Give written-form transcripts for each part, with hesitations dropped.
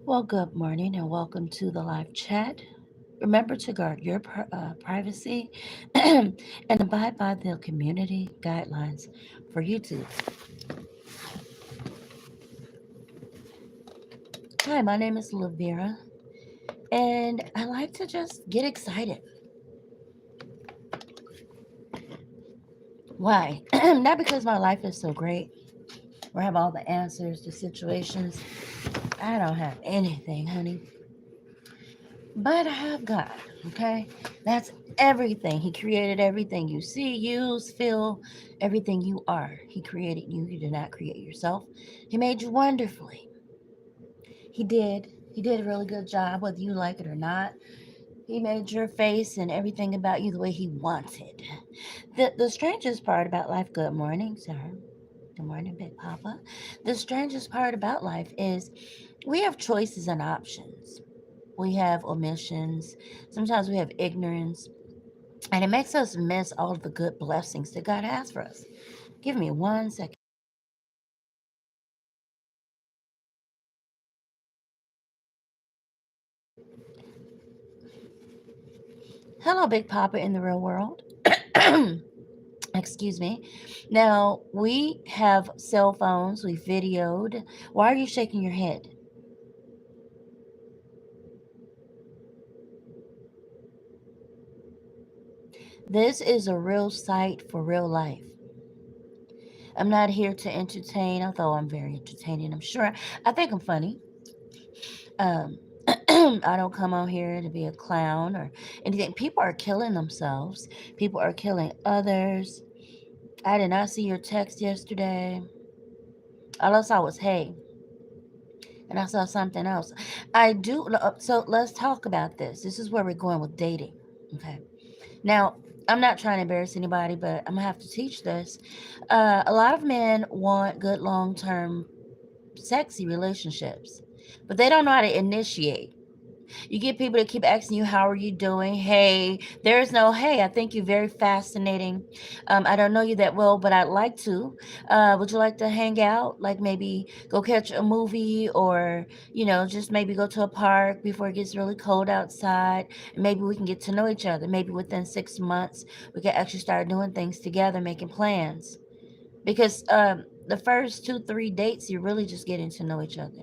Well, good morning and welcome to the live chat. Remember to guard your privacy and abide by the community guidelines for YouTube. Hi, my name is Lavera, and I like to just get excited. Why? Not because my life is so great or have all the answers to situations. I don't have anything, honey. But I have God, okay? That's everything. He created everything you see, use, feel, everything you are. He created you. You did not create yourself. He made you wonderfully. He did. He did a really good job, whether you like it or not. He made your face and everything about you the way he wanted. The strangest part about life, good morning, sir. Good morning, Big Papa. The strangest part about life is we have choices and options. We have omissions. Sometimes we have ignorance. And it makes us miss all of the good blessings that God has for us. Give me 1 second. Hello, Big Papa in the real world. Excuse me. Now, we have cell phones, we videoed. Why are you shaking your head? This is a real sight for real life. I'm not here to entertain, although I'm very entertaining, I'm sure. I think I'm funny. Um, I don't come on here to be a clown or anything. People are killing themselves. People are killing others. I did not see your text yesterday. All I saw was hey, and I saw something else. I do. So let's talk about this. This is where we're going with dating. Okay. Now, I'm not trying to embarrass anybody, but I'm gonna have to teach this. A lot of men want good long-term, sexy relationships, but they don't know how to initiate. You get people to keep asking you, how are you doing? Hey, there's no hey. I think you're very fascinating. I don't know you that well, but I'd like to. Would you like to hang out? Like maybe go catch a movie or, just maybe go to a park before it gets really cold outside. And maybe we can get to know each other. Maybe within 6 months, we can actually start doing things together, making plans. Because the first two, 3 dates, you're really just getting to know each other.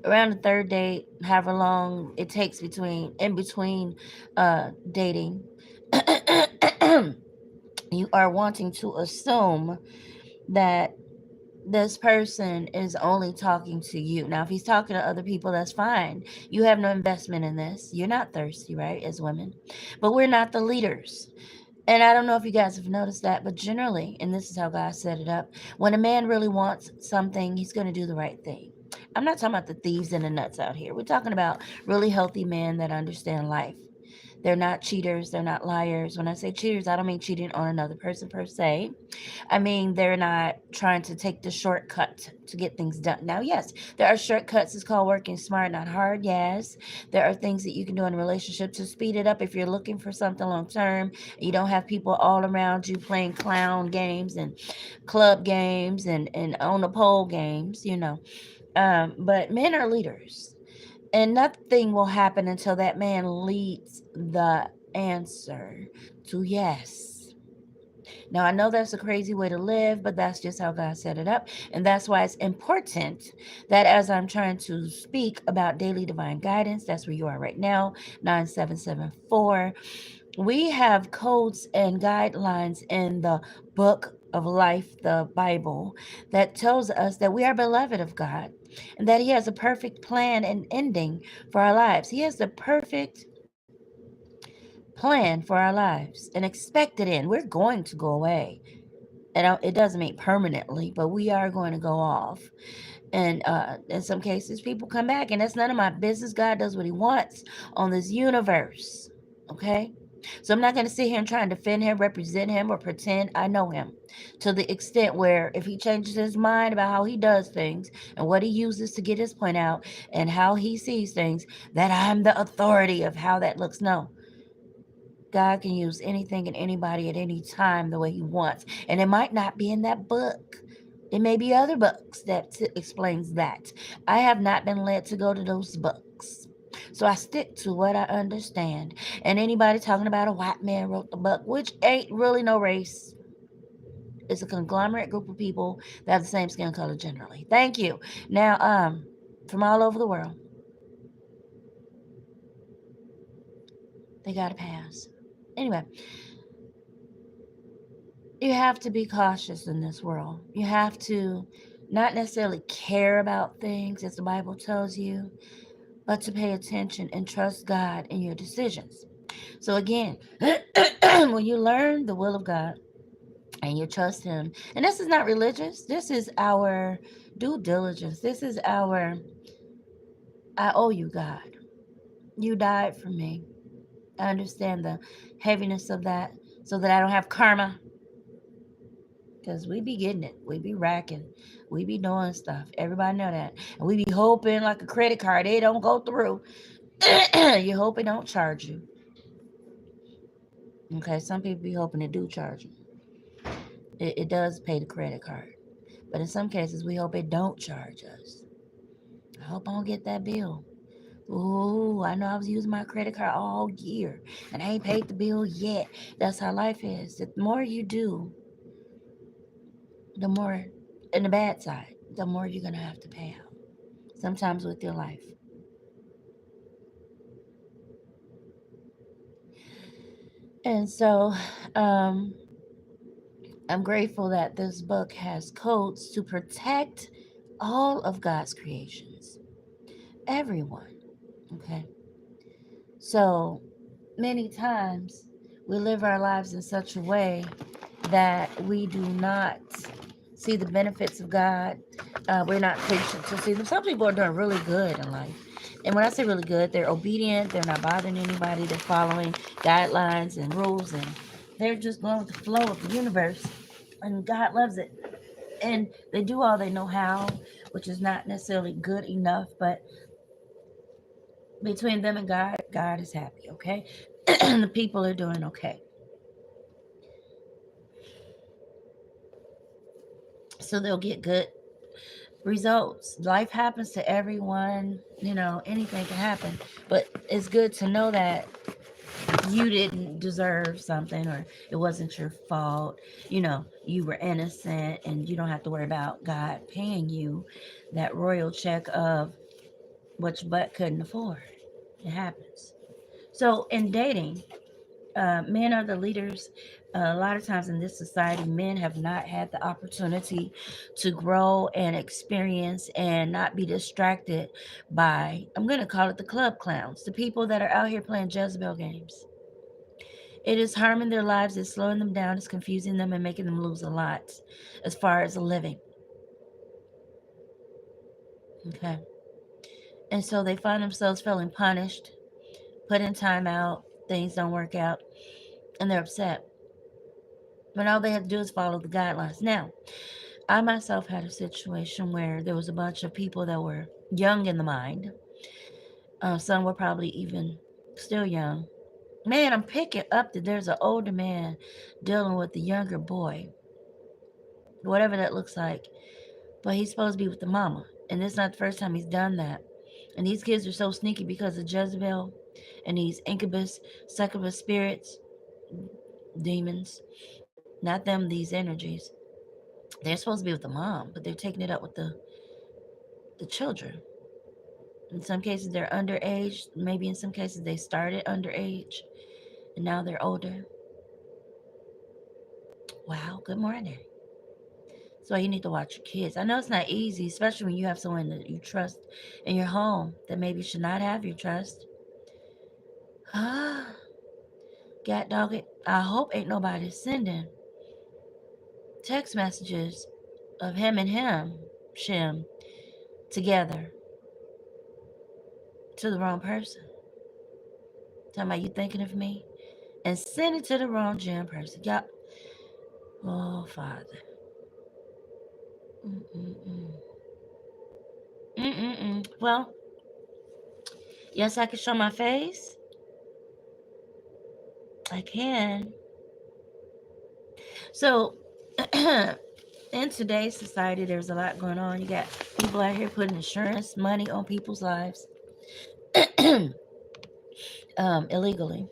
Around the third date, however long it takes in between dating, you are wanting to assume that this person is only talking to you. Now, if he's talking to other people, that's fine. You have no investment in this. You're not thirsty, right, as women? But we're not the leaders. And I don't know if you guys have noticed that, but generally, and this is how God set it up, when a man really wants something, he's going to do the right thing. I'm not talking about the thieves and the nuts out here. We're talking about really healthy men that understand life. They're not cheaters, they're not liars. When I say cheaters, I don't mean cheating on another person per se. I mean, they're not trying to take the shortcut to get things done. Now, yes, there are shortcuts. It's called working smart, not hard. Yes, there are things that you can do in a relationship to speed it up if you're looking for something long term. You don't have people all around you playing clown games and club games and on the pole games. But men are leaders, and nothing will happen until that man leads the answer to yes. Now, I know that's a crazy way to live, but that's just how God set it up. And that's why it's important that as I'm trying to speak about daily divine guidance, that's where you are right now, 9774. We have codes and guidelines in the book of life, the Bible, that tells us that we are beloved of God and that He has a perfect plan and ending for our lives. He has the perfect plan for our lives, an expected end. We're going to go away. And it doesn't mean permanently, but we are going to go off. And in some cases, people come back, and that's none of my business. God does what He wants on this universe. Okay? So I'm not going to sit here and try and defend Him, represent Him, or pretend I know Him to the extent where if He changes His mind about how He does things and what He uses to get His point out and how He sees things, that I'm the authority of how that looks. No, God can use anything and anybody at any time the way He wants. And it might not be in that book. It may be other books that explains that. I have not been led to go to those books. So I stick to what I understand. And anybody talking about a white man wrote the book, which ain't really no race. It's a conglomerate group of people that have the same skin color generally. Thank you. Now, from all over the world, they got a pass. Anyway, you have to be cautious in this world. You have to not necessarily care about things as the Bible tells you, but to pay attention and trust God in your decisions. So again, when you learn the will of God and you trust Him, and this is not religious, this is our due diligence. This is our, I owe you, God. You died for me. I understand the heaviness of that so that I don't have karma. Because we be getting it. We be racking. We be doing stuff. Everybody know that. And we be hoping like a credit card, it don't go through. You hope it don't charge you. Okay, some people be hoping it do charge you. It does pay the credit card. But in some cases, we hope it don't charge us. I hope I don't get that bill. Ooh, I know I was using my credit card all year and I ain't paid the bill yet. That's how life is. The more you do, the more, in the bad side, the more you're going to have to pay out. Sometimes with your life. And so, um, I'm grateful that this book has codes to protect all of God's creations, everyone. Okay. So many times we live our lives in such a way that we do not see the benefits of God. We're not patient to see them. Some people are doing really good in life. And when I say really good, they're obedient, they're not bothering anybody, they're following guidelines and rules, and they're just going with the flow of the universe. And God loves it. And they do all they know how, which is not necessarily good enough, but between them and God, God is happy, okay? The people are doing okay. So they'll get good results. Life happens to everyone, anything can happen. But it's good to know that you didn't deserve something or it wasn't your fault. You were innocent and you don't have to worry about God paying you that royal check of what your butt couldn't afford. It happens. So in dating, men are the leaders. A lot of times in this society, men have not had the opportunity to grow and experience and not be distracted by, I'm going to call it the club clowns, the people that are out here playing Jezebel games. It is harming their lives, it's slowing them down, it's confusing them, and making them lose a lot as far as a living. Okay. And so they find themselves feeling punished, put in time out, things don't work out, and they're upset. But all they have to do is follow the guidelines. Now, I myself had a situation where there was a bunch of people that were young in the mind. Some were probably even still young. Man, I'm picking up that there's an older man dealing with the younger boy, whatever that looks like. But he's supposed to be with the mama. And this is not the first time he's done that. And these kids are so sneaky because of Jezebel and these incubus, succubus spirits, demons. Not them, these energies. They're supposed to be with the mom, but they're taking it up with the children. In some cases, they're underage. Maybe in some cases, they started underage and now they're older. Wow, good morning. So you need to watch your kids. I know it's not easy, especially when you have someone that you trust in your home that maybe should not have your trust. Ah, God dog it. I hope ain't nobody sending text messages of him and Shem, together to the wrong person. Talking about you thinking of me and send it to the wrong Jim person. Y'all, oh, Father. Mm-mm-mm. Mm-mm-mm. Well, yes, I can show my face. I can. So, In today's society, there's a lot going on. You got people out here putting insurance money on people's lives illegally.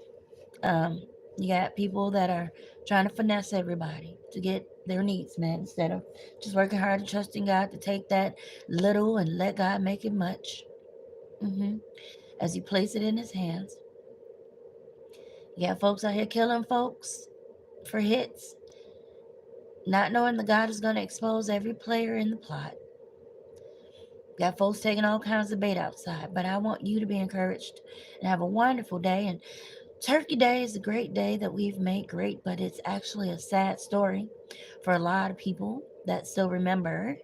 Um, you got people that are trying to finesse everybody to get their needs met instead of just working hard and trusting God to take that little and let God make it much. hmm As you place it in His hands, you got folks out here killing folks for hits, not knowing that God is going to expose every player in the plot. Got folks taking all kinds of bait outside, but I want you to be encouraged and have a wonderful day. And Turkey Day is a great day that we've made great, but it's actually a sad story for a lot of people that still remember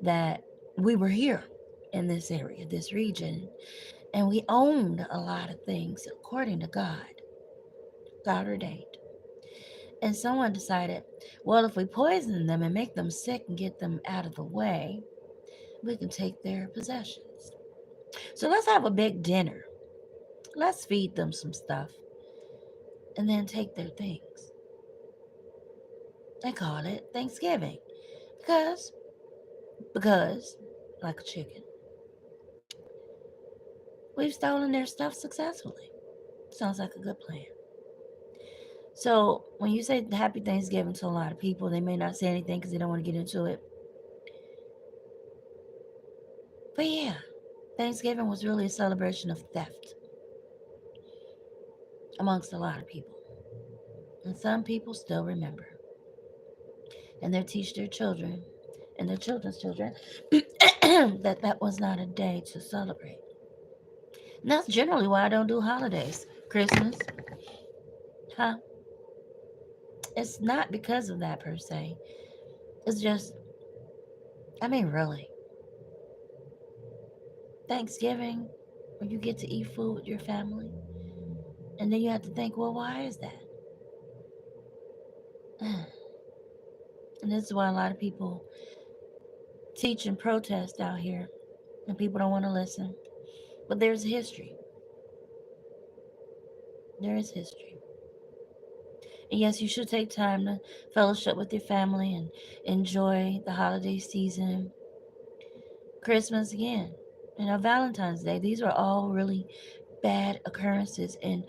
that we were here in this area, this region, and we owned a lot of things according to God ordained. And someone decided, well, if we poison them and make them sick and get them out of the way, we can take their possessions. So let's have a big dinner. Let's feed them some stuff and then take their things. They call it Thanksgiving because, because, like a chicken, we've stolen their stuff successfully. Sounds like a good plan. So when you say Happy Thanksgiving to a lot of people, they may not say anything because they don't want to get into it. But yeah, Thanksgiving was really a celebration of theft amongst a lot of people. And some people still remember. And they teach their children and their children's children that was not a day to celebrate. And that's generally why I don't do holidays. Christmas, huh? It's not because of that per se. It's just, I mean, really. Thanksgiving, when you get to eat food with your family, and then you have to think, well, why is that? And this is why a lot of people teach and protest out here, and people don't want to listen. But there's history. There is history. And yes, you should take time to fellowship with your family and enjoy the holiday season. Christmas again. Valentine's Day. These are all really bad occurrences and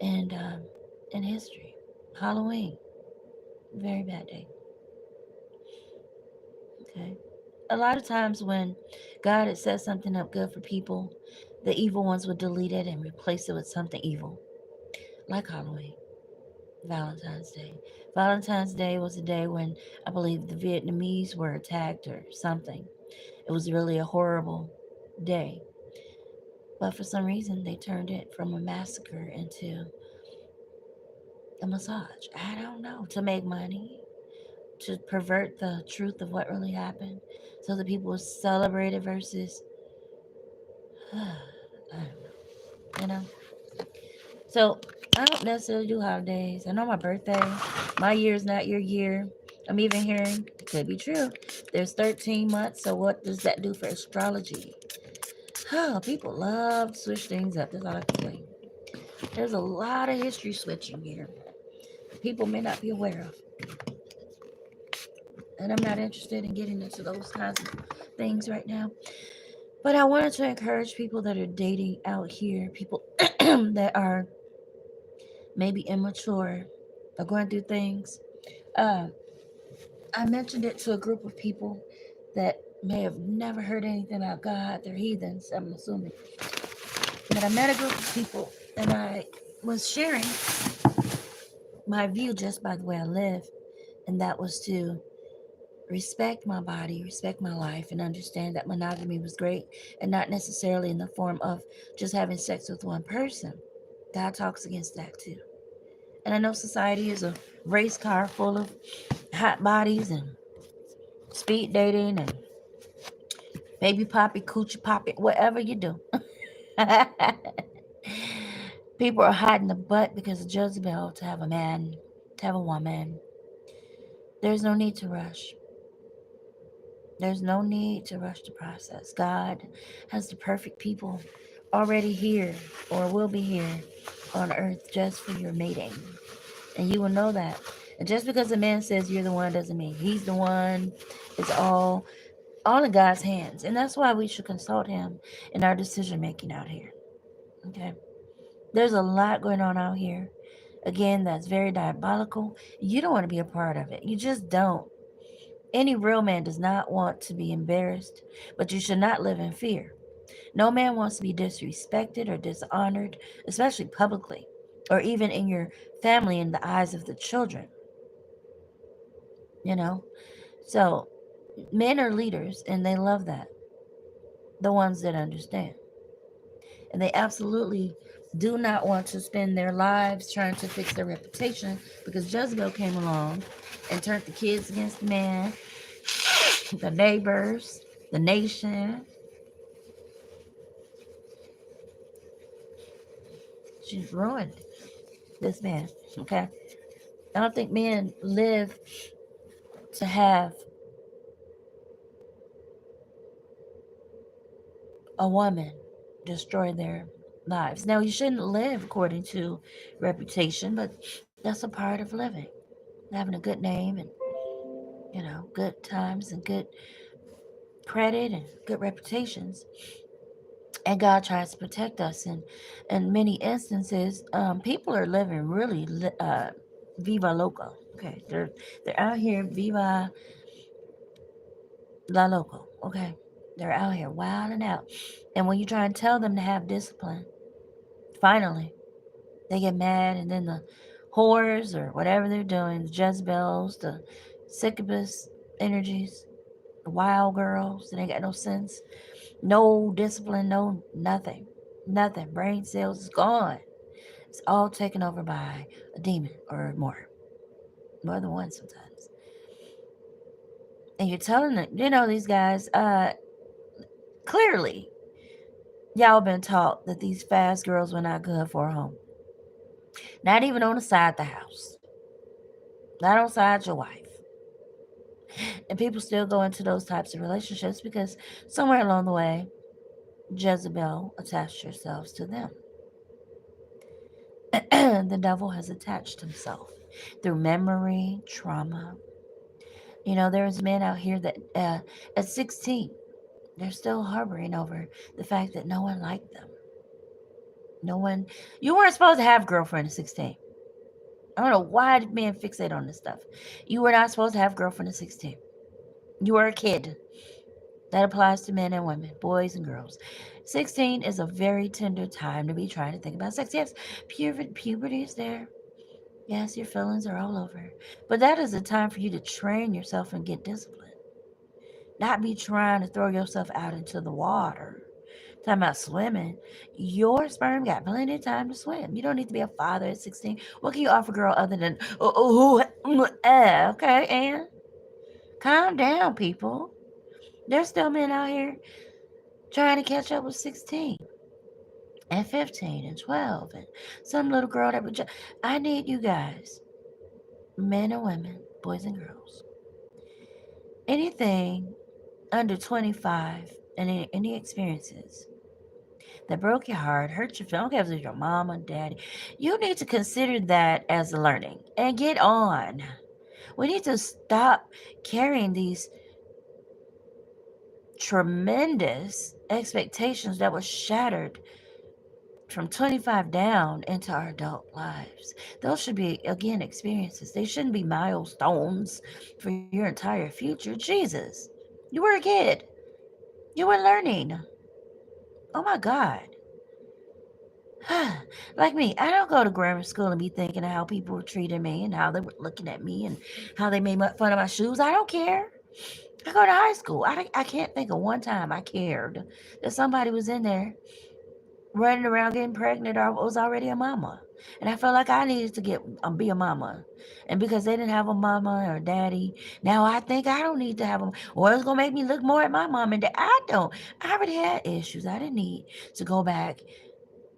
in history. Halloween, very bad day. Okay. A lot of times when God had set something up good for people, the evil ones would delete it and replace it with something evil, like Halloween, Valentine's Day. Valentine's Day was a day when I believe the Vietnamese were attacked or something. It was really a horrible day. But for some reason, they turned it from a massacre into a massage. I don't know. To make money, to pervert the truth of what really happened so that people will celebrate it versus, I don't know, you know? So I don't necessarily do holidays. I know my birthday, my year is not your year. I'm even hearing, it could be true, there's 13 months, so what does that do for astrology? Oh, people love to switch things up. That's all I can say. There's a lot of history switching here. People may not be aware of. And I'm not interested in getting into those kinds of things right now. But I wanted to encourage people that are dating out here, people that are maybe immature or going through things. Uh, I mentioned it to a group of people that may have never heard anything about God. They're heathens, I'm assuming. But I met a group of people and I was sharing my view just by the way I live. And that was to respect my body, respect my life, and understand that monogamy was great and not necessarily in the form of just having sex with one person. God talks against that too. And I know society is a race car full of hot bodies and speed dating and baby poppy, coochie poppy, whatever you do. People are hiding the butt because of Jezebel to have a man, to have a woman. There's no need to rush. There's no need to rush the process. God has the perfect people already here or will be here on earth just for your mating. And you will know that And just because a man says you're the one doesn't mean he's the one. It's all in God's hands. And that's why we should consult him in our decision making out here. Okay. There's a lot going on out here. Again, that's very diabolical. You don't want to be a part of it. You just don't. Any real man does not want to be embarrassed, but you should not live in fear. No man wants to be disrespected or dishonored, especially publicly, or even in your family in the eyes of the children, you know? So, men are leaders and they love that, the ones that understand. And they absolutely do not want to spend their lives trying to fix their reputation because Jezebel came along and turned the kids against the man, the neighbors, the nation. She's ruined this man. Okay. I don't think men live to have a woman destroy their lives. Now, you shouldn't live according to reputation, but that's a part of living. Having a good name and, good times and good credit and good reputations. And God tries to protect us. And in many instances, people are living really viva loco. Okay, they're out here viva la loco. Okay, they're out here wilding out. And when you try and tell them to have discipline, finally they get mad, and then the whores or whatever they're doing, the Jezebels, the succubus energies, the wild girls that ain't got no sense, no discipline, no nothing, nothing. Brain cells is gone. It's all taken over by a demon or more than one sometimes. And you're telling them, these guys, clearly, y'all been taught that these fast girls were not good for a home. Not even on the side of the house. Not on side your wife. And people still go into those types of relationships because somewhere along the way, Jezebel attached herself to them. The devil has attached himself through memory, trauma. There's men out here that at 16, they're still harboring over the fact that no one liked them. No one, you weren't supposed to have a girlfriend at 16. I don't know why men fixate on this stuff. You were not supposed to have a girlfriend at 16. You were a kid. That applies to men and women, boys and girls. 16 is a very tender time to be trying to think about sex. Yes, puberty is there. Yes, your feelings are all over. But that is a time for you to train yourself and get discipline. Not be trying to throw yourself out into the water. Talking about swimming. Your sperm got plenty of time to swim. You don't need to be a father at 16. What can you offer, girl, other than, okay, and calm down, people. There's still men out here trying to catch up with 16 and 15 and 12 and some little girl that would just, I need you guys, men and women, boys and girls, anything under 25 and any experiences that broke your heart, hurt your feelings, I don't care if it's your mom or daddy, you need to consider that as learning and get on. We need to stop carrying these tremendous expectations that were shattered from 25 down into our adult lives. Those should be, again, experiences. They shouldn't be milestones for your entire future. Jesus, you were a kid. You were learning. Oh my God. Like me, I don't go to grammar school and be thinking of how people were treating me and how they were looking at me and how they made fun of my shoes. I don't care. I go to high school. I can't think of one time I cared that somebody was in there running around getting pregnant or was already a mama. And I felt like I needed to be a mama. And because they didn't have a mama or daddy, now I think I don't need to have them. Or it's going to make me look more at my mom and dad. I don't. I already had issues. I didn't need to go back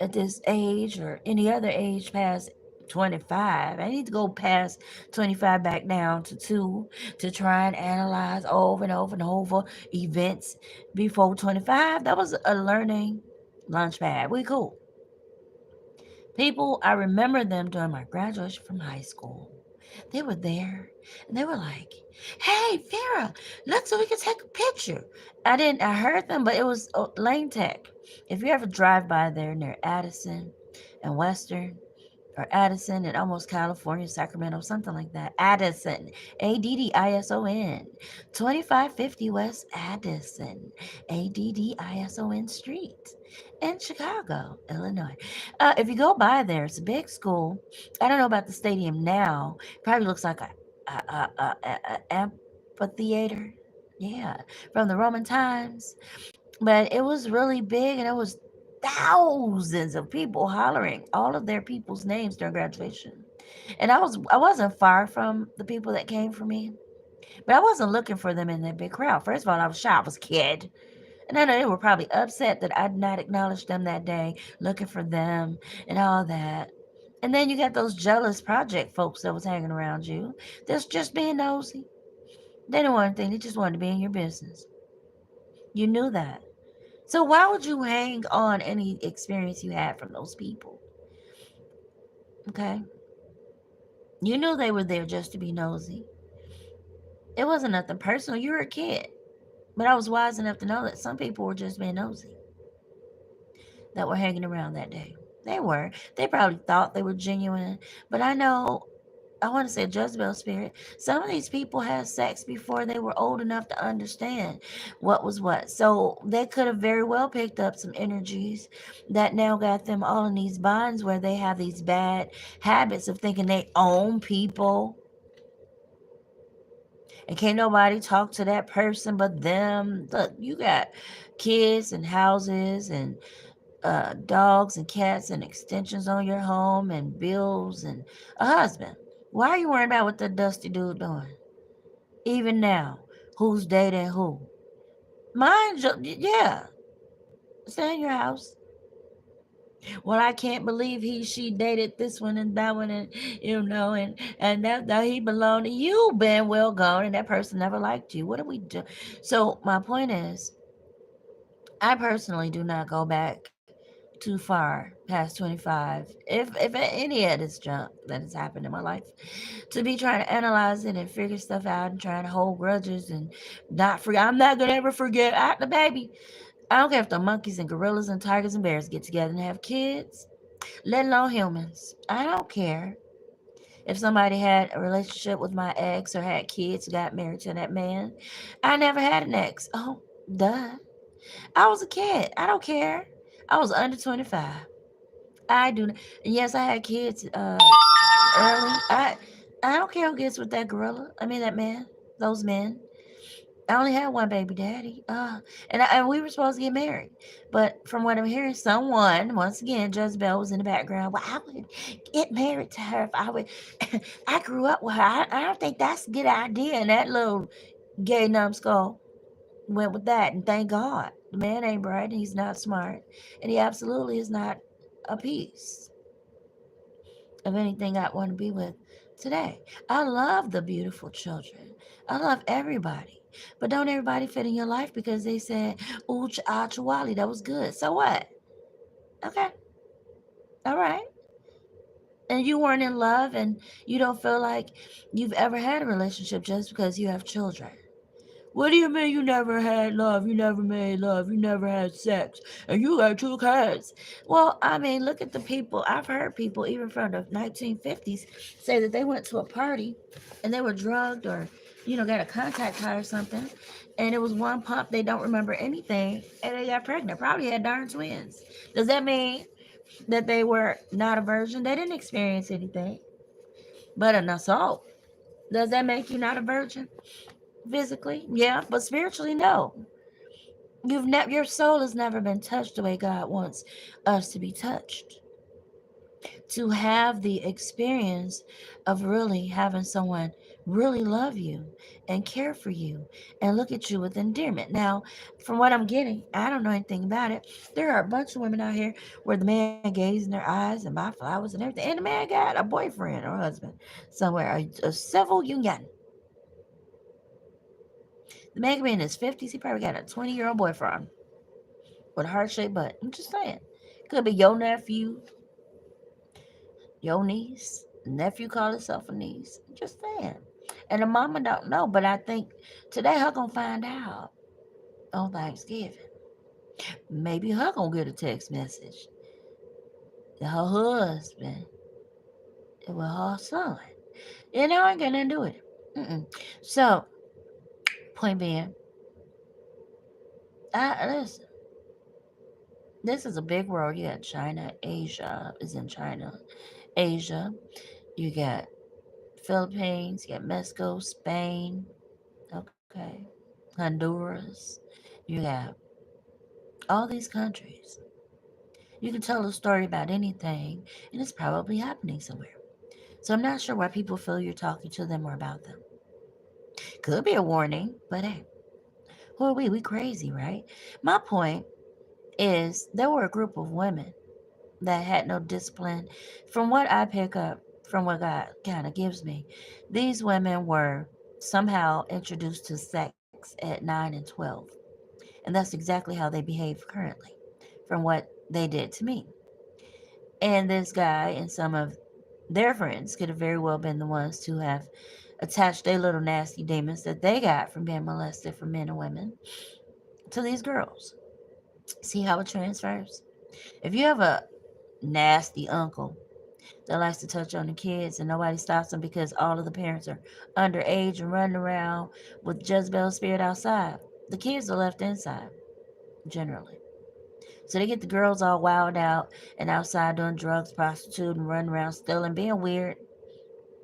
at this age or any other age past 25. I need to go past 25 back down to 2 to try and analyze over and over and over events before 25. That was a learning launch pad. We cool. People, I remember them during my graduation from high school. They were there and they were like, "Hey, Vera, look so we can take a picture." I heard them, but it was Lane Tech. If you ever drive by there near Addison and Western, or Addison and almost California, Sacramento, something like that. Addison, Addison, 2550 West Addison, Addison Street in Chicago, Illinois. If you go by there, it's a big school. I don't know about the stadium now. Probably looks like a amphitheater. Yeah, from the Roman times. But it was really big and it was thousands of people hollering all of their people's names during graduation. And I wasn't far from the people that came for me, but I wasn't looking for them in that big crowd. First of all, I was shy, I was a kid. And I know they were probably upset that I did not acknowledge them that day, looking for them and all that. And then you got those jealous project folks that was hanging around you. That's just being nosy. They didn't want anything, they just wanted to be in your business. You knew that. So why would you hang on any experience you had from those people? Okay. You knew they were there just to be nosy. It wasn't nothing personal. You were a kid. But I was wise enough to know that some people were just being nosy that were hanging around that day. They were. They probably thought they were genuine. But I know, I want to say Jezebel spirit. Some of these people had sex before they were old enough to understand what was what. So they could have very well picked up some energies that now got them all in these binds where they have these bad habits of thinking they own people. And can't nobody talk to that person but them. Look, you got kids and houses and dogs and cats and extensions on your home and bills and a husband. Why are you worrying about what the dusty dude doing? Even now, who's dating who? Mind you, yeah, stay in your house. Well, I can't believe she dated this one and that one, and and that he belonged to you. Been well gone, and that person never liked you. What do we do? So my point is, I personally do not go back too far past 25 if any of this junk that has happened in my life to be trying to analyze it and figure stuff out and trying to hold grudges and not forget. I'm not gonna ever forget the baby. I don't care if the monkeys and gorillas and tigers and bears get together and have kids, let alone humans. I don't care if somebody had a relationship with my ex or had kids, got married to that man. I never had an ex. Oh, duh. I was a kid. I don't care. I was under 25. I do. Yes, I had kids early. I don't care who gets with that gorilla. I mean that man. Those men. I only had one baby daddy. And we were supposed to get married. But from what I'm hearing, someone, once again, Jezebel was in the background. Well, I would get married to her if I would. I grew up with her. I don't think that's a good idea. And that little gay numbskull went with that. And thank God. The man ain't bright. He's not smart. And he absolutely is not a piece of anything I want to be with today. I love the beautiful children. I love everybody. But don't everybody fit in your life because they said, ooh, Chawali, that was good. So what? Okay. All right. And you weren't in love and you don't feel like you've ever had a relationship just because you have children. What do you mean you never had love? You never made love. You never had sex. And you got two kids. Well, I mean, look at the people. I've heard people, even from the 1950s, say that they went to a party and they were drugged or, got a contact high or something. And it was one pump. They don't remember anything. And they got pregnant. Probably had darn twins. Does that mean that they were not a virgin? They didn't experience anything but an assault. Does that make you not a virgin? Physically, yeah, but spiritually, no. Your soul has never been touched the way God wants us to be touched. To have the experience of really having someone really love you and care for you and look at you with endearment. Now, from what I'm getting, I don't know anything about it. There are a bunch of women out here where the man gazes in their eyes and buy flowers and everything, and the man got a boyfriend or husband somewhere, a civil union. The man could be in his 50s. He probably got a 20-year-old boyfriend with a heart-shaped butt. I'm just saying. Could be your nephew, your niece. Nephew call himself a niece. Just saying. And the mama don't know, but I think today her gonna find out on Thanksgiving. Maybe her gonna get a text message that her husband with her son. You know, I ain't got nothing to do with it. So, point being, listen, this is a big world. You got China, Asia is in China, Asia. You got Philippines, you got Mexico, Spain, okay, Honduras. You got all these countries. You can tell a story about anything, and it's probably happening somewhere. So I'm not sure why people feel you're talking to them or about them. Could be a warning, but hey, who are we? We crazy, right? My point is there were a group of women that had no discipline. From what I pick up from what God kind of gives me, these women were somehow introduced to sex at 9 and 12. And that's exactly how they behave currently, from what they did to me. And this guy and some of their friends could have very well been the ones to have attached their little nasty demons that they got from being molested from men and women to these girls. See how it transfers? If you have a nasty uncle that likes to touch on the kids and nobody stops them because all of the parents are underage and running around with Jezebel spirit outside, the kids are left inside, generally. So they get the girls all wild out and outside doing drugs, prostituting, running around stealing, being weird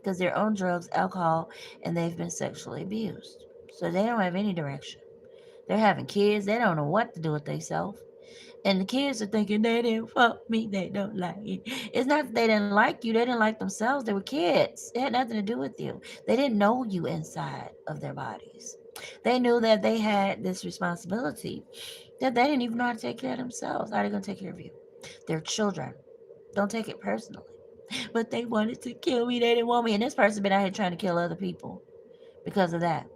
because they're on drugs, alcohol, and they've been sexually abused. So they don't have any direction. They're having kids. They don't know what to do with themselves. And the kids are thinking they didn't fuck me. They don't like it. It's not that they didn't like you. They didn't like themselves. They were kids. It had nothing to do with you. They didn't know you inside of their bodies. They knew that they had this responsibility that they didn't even know how to take care of themselves. How are they going to take care of you? They're children. Don't take it personally. But they wanted to kill me. They didn't want me. And this person been out here trying to kill other people because of that.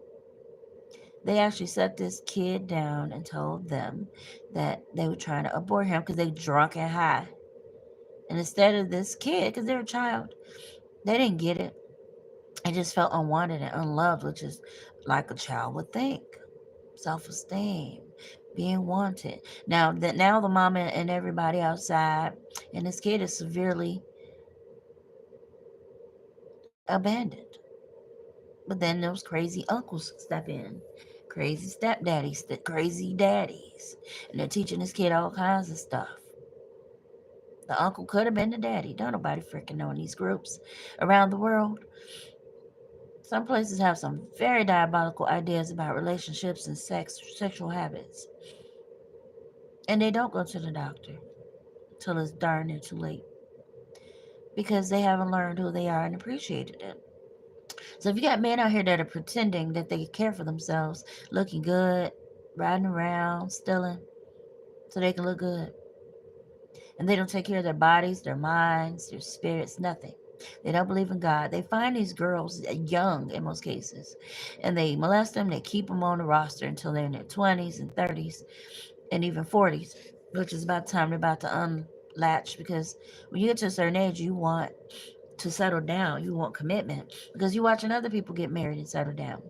They actually set this kid down and told them that they were trying to abort him because they drunk and high. And instead of this kid, because they're a child, they didn't get it. They just felt unwanted and unloved, which is like a child would think. Self-esteem, being wanted. Now the mama and everybody outside, and this kid is severely abandoned. But then those crazy uncles step in, crazy stepdaddies, the crazy daddies, and they're teaching this kid all kinds of stuff. The uncle could have been the daddy. Don't nobody freaking know in these groups around the world. Some places have some very diabolical ideas about relationships and sexual habits. And they don't go to the doctor till it's darn near too late because they haven't learned who they are and appreciated it. So if you got men out here that are pretending that they care for themselves, looking good, riding around, stealing, so they can look good, and they don't take care of their bodies, their minds, their spirits, nothing. They don't believe in God. They find these girls young in most cases, and they molest them. They keep them on the roster until they're in their 20s and 30s and even 40s, which is about the time they're about to unlatch because when you get to a certain age, you want to settle down. You want commitment because you're watching other people get married and settle down.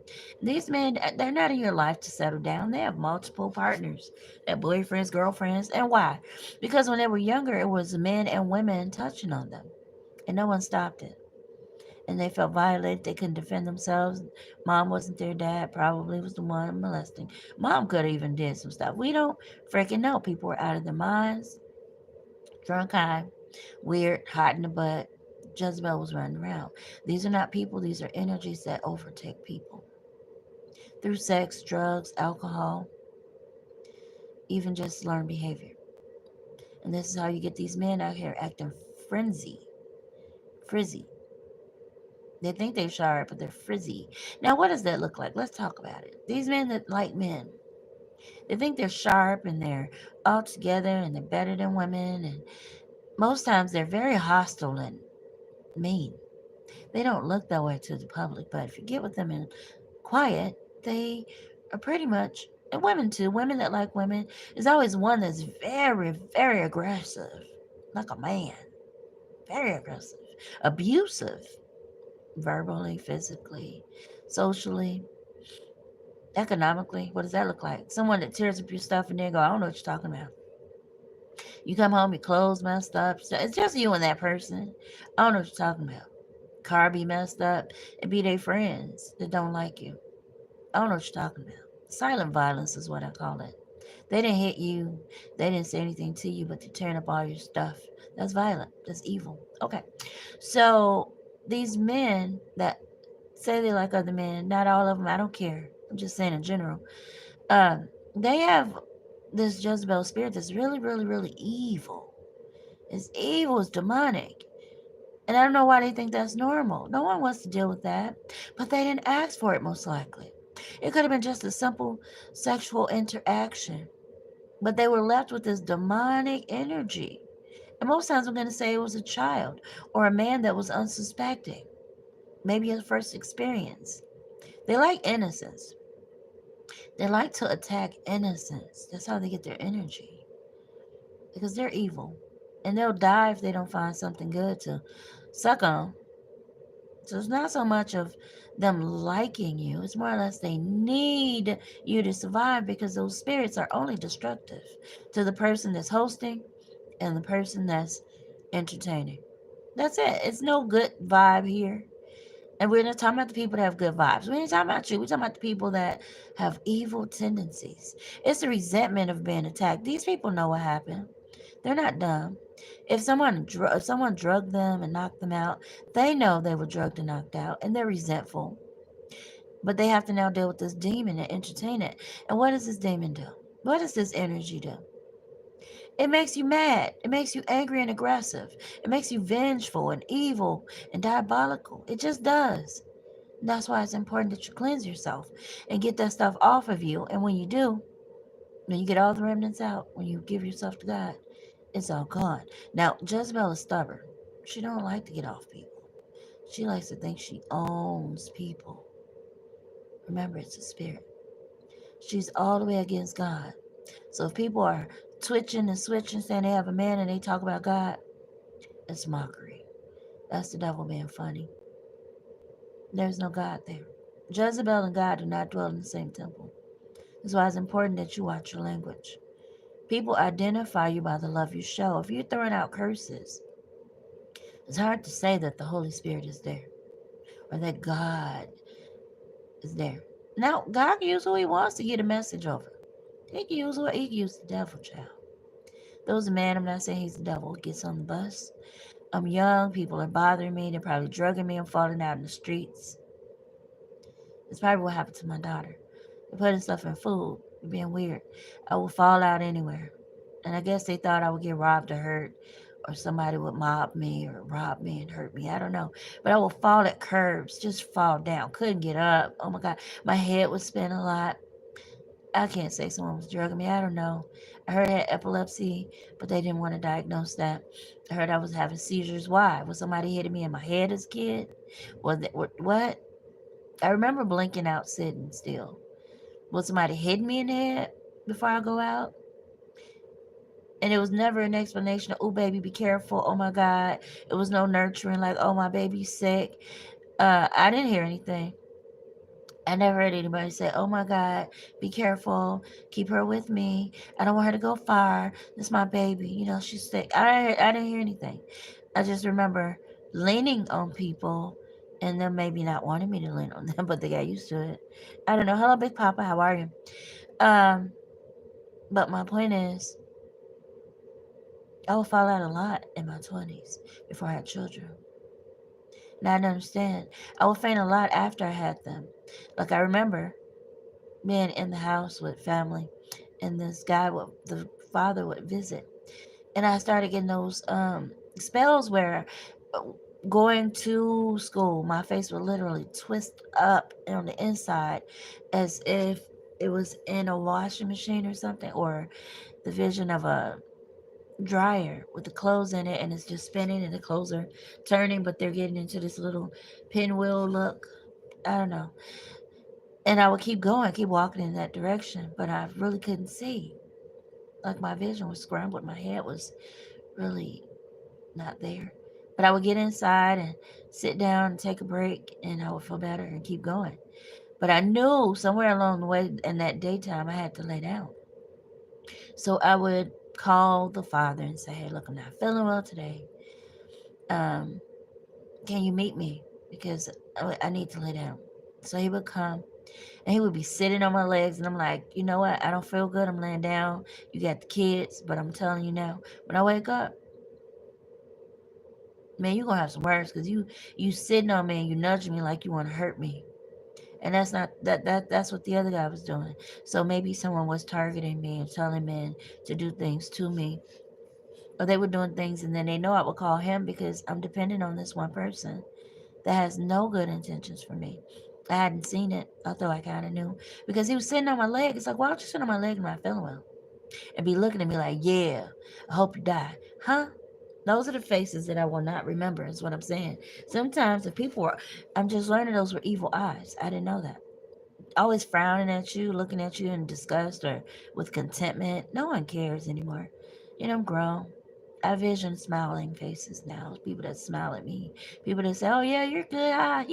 These men, they're not in your life to settle down. They have multiple partners, they have boyfriends, girlfriends. And why? Because when they were younger, it was men and women touching on them, and no one stopped it. And they felt violated. They couldn't defend themselves. Mom wasn't their dad. Probably was the one molesting. Mom could have even did some stuff. We don't freaking know. People were out of their minds, drunk high, weird, hot in the butt. Jezebel was running around. These are not people. These are energies that overtake people through sex, drugs, alcohol, even just learned behavior. And this is how you get these men out here acting frizzy. They think they're sharp, but they're frizzy. Now, what does that look like? Let's talk about it. These men that like men, they think they're sharp and they're all together and they're better than women. And most times they're very hostile and mean. They don't look that way to the public, but if you get with them in quiet, they are pretty much, and women too, women that like women, there's always one that's very, very aggressive, like a man, very aggressive. abusive, verbally, physically, socially, economically. What does that look like? Someone that tears up your stuff and then go, I don't know what you're talking about. You come home, your clothes messed up. It's just you and that person. I don't know what you're talking about. Car be messed up. It be their friends that don't like you. I don't know what you're talking about. Silent violence is what I call it. They didn't hit you. They didn't say anything to you, but they're tearing up all your stuff. That's violent. That's evil. Okay. So these men that say they like other men, not all of them, I don't care. I'm just saying in general. They have this Jezebel spirit that's really, really, really evil. It's evil, it's demonic. And I don't know why they think that's normal. No one wants to deal with that. But they didn't ask for it, most likely. It could have been just a simple sexual interaction. But they were left with this demonic energy. And most times I'm going to say it was a child or a man that was unsuspecting. Maybe his first experience. They like innocence. They like to attack innocence. That's how they get their energy. Because they're evil. And they'll die if they don't find something good to suck on. So it's not so much of them liking you, it's more or less they need you to survive because those spirits are only destructive to the person that's hosting and the person that's entertaining. That's it. It's no good vibe here. And we're not talking about the people that have good vibes. We ain't talking about you. We're talking about the people that have evil tendencies. It's the resentment of being attacked. These people know what happened. They're not dumb. If someone drugged them and knocked them out, they know they were drugged and knocked out, and they're resentful. But they have to now deal with this demon and entertain it. And what does this demon do? What does this energy do? It makes you mad. It makes you angry and aggressive. It makes you vengeful and evil and diabolical. It just does. That's why it's important that you cleanse yourself and get that stuff off of you. And when you do, when you get all the remnants out, when you give yourself to God, it's all gone. Now, Jezebel is stubborn. She don't like to get off people. She likes to think she owns people. Remember, it's a spirit. She's all the way against God. So if people are twitching and switching, saying they have a man and they talk about God, it's mockery. That's the devil being funny. There's no God there. Jezebel and God do not dwell in the same temple. That's why it's important that you watch your language. People identify you by the love you show. If you're throwing out curses, it's hard to say that the Holy Spirit is there or that God is there. Now, God can use who He wants to get a message over. He can use the devil, child. Those man, I'm not saying he's the devil, gets on the bus. I'm young, people are bothering me, they're probably drugging me, I'm falling out in the streets. It's probably what happened to my daughter. They're putting stuff in food, being weird. I will fall out anywhere. And I guess they thought I would get robbed or hurt, or somebody would mob me or rob me and hurt me. I don't know. But I will fall at curbs, just fall down. Couldn't get up. Oh my God. My head would spin a lot. I can't say someone was drugging me. I don't know. I heard I had epilepsy, but they didn't want to diagnose that. I heard I was having seizures. Why? Was somebody hitting me in my head as a kid? What? I remember blinking out sitting still. Was somebody hitting me in the head before I go out? And it was never an explanation of, oh, baby, be careful. Oh, my God. It was no nurturing, like, oh, my baby's sick. I didn't hear anything. I never heard anybody say, oh, my God, be careful. Keep her with me. I don't want her to go far. This is my baby. She's sick. I didn't hear anything. I just remember leaning on people and them maybe not wanting me to lean on them, but they got used to it. I don't know. Hello, Big Papa. How are you? Um, but my point is, I would fall out a lot in my 20s before I had children. Now I understand. I would faint a lot after I had them. Like I remember being in the house with family, and the father would visit, and I started getting those spells where going to school, my face would literally twist up on the inside, as if it was in a washing machine or something, or the vision of a dryer with the clothes in it, and it's just spinning and the clothes are turning, but they're getting into this little pinwheel look. I don't know. And I would keep going, keep walking in that direction, but I really couldn't see. Like my vision was scrambled. My head was really not there. But I would get inside and sit down and take a break, and I would feel better and keep going. But I knew somewhere along the way in that daytime I had to lay down. So I would call the father and say, "Hey, look, I'm not feeling well today. Um, can you meet me? Because I need to lay down." So he would come and he would be sitting on my legs, and I'm like, "You know what? I don't feel good. I'm laying down. You got the kids, but I'm telling you now, when I wake up, man, you gonna have some words because you sitting on me and you nudging me like you want to hurt me." And that's not that's what the other guy was doing. So maybe someone was targeting me and telling men to do things to me, or they were doing things, and then they know I would call him because I'm dependent on this one person that has no good intentions for me. I hadn't seen it, although I kind of knew, because he was sitting on my leg. It's like, why don't you sit on my leg and not feeling well? And be looking at me like, yeah, I hope you die. Huh? Those are the faces that I will not remember, is what I'm saying. Sometimes if people are, I'm just learning those were evil eyes. I didn't know that. Always frowning at you, looking at you in disgust or with contentment. No one cares anymore. I'm grown. I vision smiling faces now. People that smile at me. People that say, "Oh yeah, you're good. Ah,